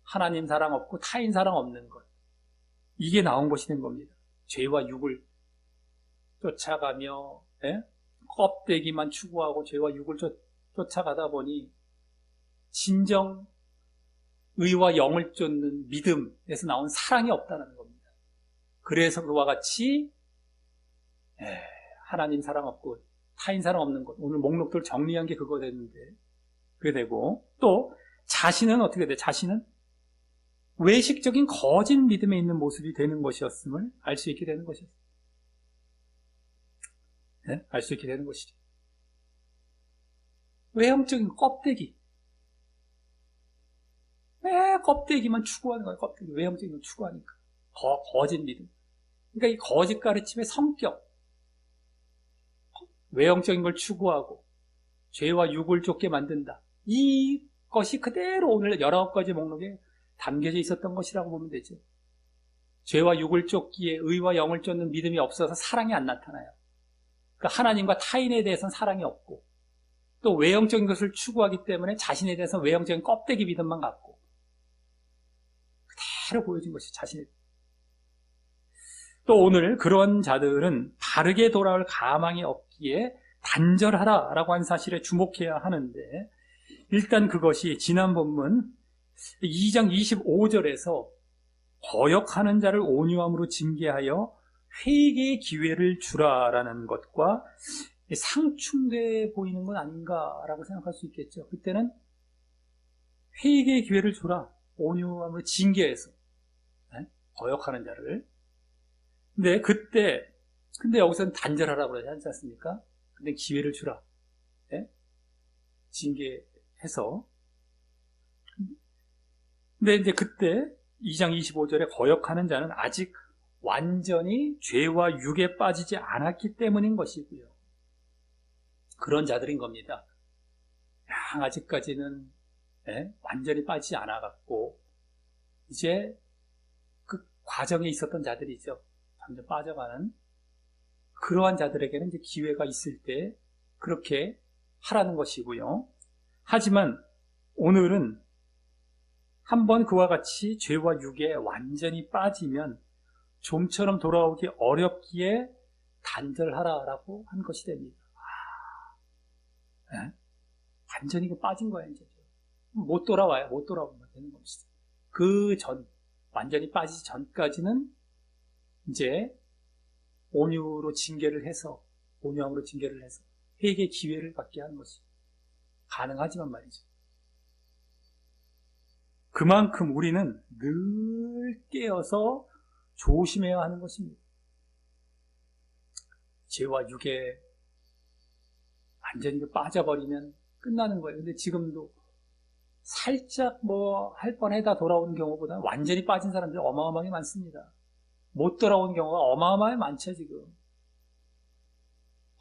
하나님 사랑 없고 타인 사랑 없는 것, 이게 나온 것이 된 겁니다. 죄와 육을 쫓아가며 껍데기만 추구하고 죄와 육을 쫓아가다 보니 진정 의와 영을 쫓는 믿음에서 나온 사랑이 없다는 겁니다. 그래서 그와 같이 하나님 사랑 없고 타인 사랑 없는 것, 오늘 목록들 정리한 게 그거 됐는데 그게 되고, 또 자신은 어떻게 돼? 자신은 외식적인 거짓 믿음에 있는 모습이 되는 것이었음을 알 수 있게 되는 것이었어요. 알 수 있게 되는 것이죠. 외형적인 껍데기. 왜 껍데기만 추구하는 거예요? 껍데기. 외형적인 걸 추구하니까. 거짓 믿음. 그러니까 이 거짓 가르침의 성격. 외형적인 걸 추구하고 죄와 육을 쫓게 만든다. 이것이 그대로 오늘 19가지 목록에 담겨져 있었던 것이라고 보면 되죠. 죄와 육을 쫓기에 의와 영을 쫓는 믿음이 없어서 사랑이 안 나타나요. 그러니까 하나님과 타인에 대해서는 사랑이 없고 또 외형적인 것을 추구하기 때문에 자신에 대해서 외형적인 껍데기 믿음만 갖고 그대로 보여진 것이 자신의. 또 오늘 그런 자들은 바르게 돌아올 가망이 없기에 단절하라라고 한 사실에 주목해야 하는데, 일단 그것이 지난 본문 2장 25절에서 거역하는 자를 온유함으로 징계하여 회개의 기회를 주라라는 것과 상충돼 보이는 건 아닌가라고 생각할 수 있겠죠. 그때는 회개의 기회를 주라, 온유함으로 징계해서 거역하는 자를. 근데 그때 근데 여기서는 단절하라고 그러지 않지 않습니까? 근데 기회를 주라. 예? 징계해서. 근데 이제 그때 2장 25절에 거역하는 자는 아직 완전히 죄와 육에 빠지지 않았기 때문인 것이고요. 그런 자들인 겁니다. 아직까지는 완전히 빠지지 않아갖고 이제 그 과정에 있었던 자들이죠. 점점 빠져가는 그러한 자들에게는 이제 기회가 있을 때 그렇게 하라는 것이고요. 하지만 오늘은 한번 그와 같이 죄와 육에 완전히 빠지면 좀처럼 돌아오기 어렵기에 단절하라라고 한 것이 됩니다. 완전히 빠진 거야, 이제. 못 돌아와요. 못 돌아오면 되는 것이죠. 그 전, 완전히 빠지기 전까지는 이제 온유함으로 징계를 해서 회개 기회를 갖게 하는 것이 가능하지만 말이죠. 그만큼 우리는 늘 깨어서 조심해야 하는 것입니다. 죄와 육에 완전히 빠져버리면 끝나는 거예요. 근데 지금도 살짝 할 뻔해다 돌아오는 경우보다 완전히 빠진 사람들이 어마어마하게 많습니다. 못 돌아오는 경우가 어마어마하게 많죠, 지금.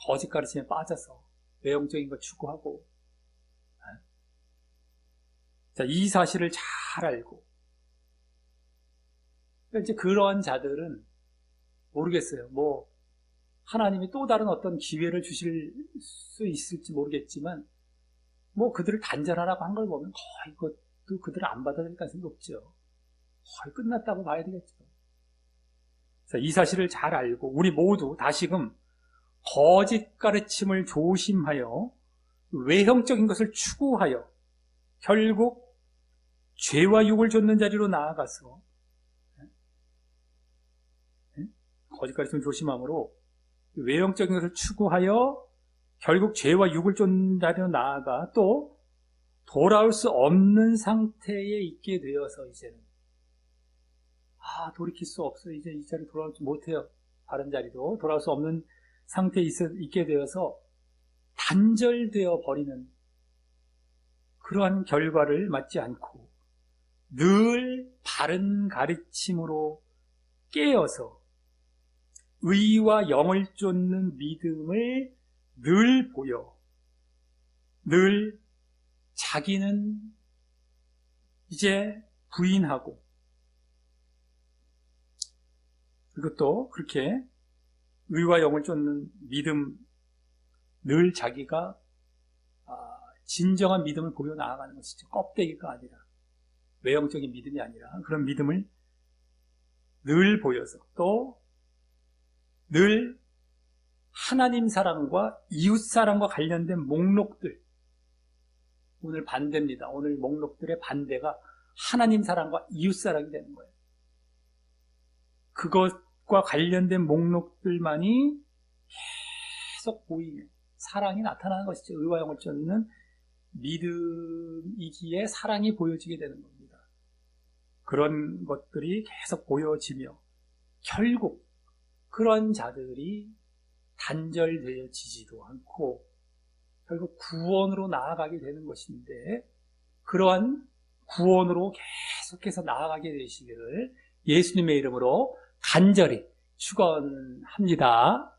거짓 가르침에 빠져서 외형적인 걸 추구하고. 자, 이 사실을 잘 알고. 이제 그러한 자들은 모르겠어요. 하나님이 또 다른 어떤 기회를 주실 수 있을지 모르겠지만, 그들을 단절하라고 한 걸 보면 거의 그것도 그들을 안 받아들일 가능성이 높죠. 거의 끝났다고 봐야 되겠죠. 자, 이 사실을 잘 알고, 우리 모두 다시금 거짓 가르침을 조심하여 외형적인 것을 추구하여 결국 죄와 육을 좇는 자리로 나아가서 거짓 가르침을 조심함으로 외형적인 것을 추구하여 결국 죄와 육을 쫓는 자리로 나아가 또 돌아올 수 없는 상태에 있게 되어서 이제는 돌이킬 수 없어요. 이제 이 자리로 돌아오지 못해요. 다른 자리로 돌아올 수 없는 상태에 있게 되어서 단절되어 버리는 그러한 결과를 맞지 않고 늘 바른 가르침으로 깨어서 의와 영을 쫓는 믿음을 늘 보여 늘 자기는 이제 부인하고 그리고 또 그렇게 의와 영을 쫓는 믿음 늘 자기가 진정한 믿음을 보여 나아가는 것이죠. 껍데기가 아니라 외형적인 믿음이 아니라 그런 믿음을 늘 보여서 또 늘 하나님 사랑과 이웃 사랑과 관련된 목록들 오늘 반대입니다. 오늘 목록들의 반대가 하나님 사랑과 이웃 사랑이 되는 거예요. 그것과 관련된 목록들만이 계속 보이는 사랑이 나타나는 것이죠. 의와 영을 쫓는 믿음이기에 사랑이 보여지게 되는 겁니다. 그런 것들이 계속 보여지며 결국 그런 자들이 단절되어지지도 않고 결국 구원으로 나아가게 되는 것인데 그러한 구원으로 계속해서 나아가게 되시기를 예수님의 이름으로 간절히 축원합니다.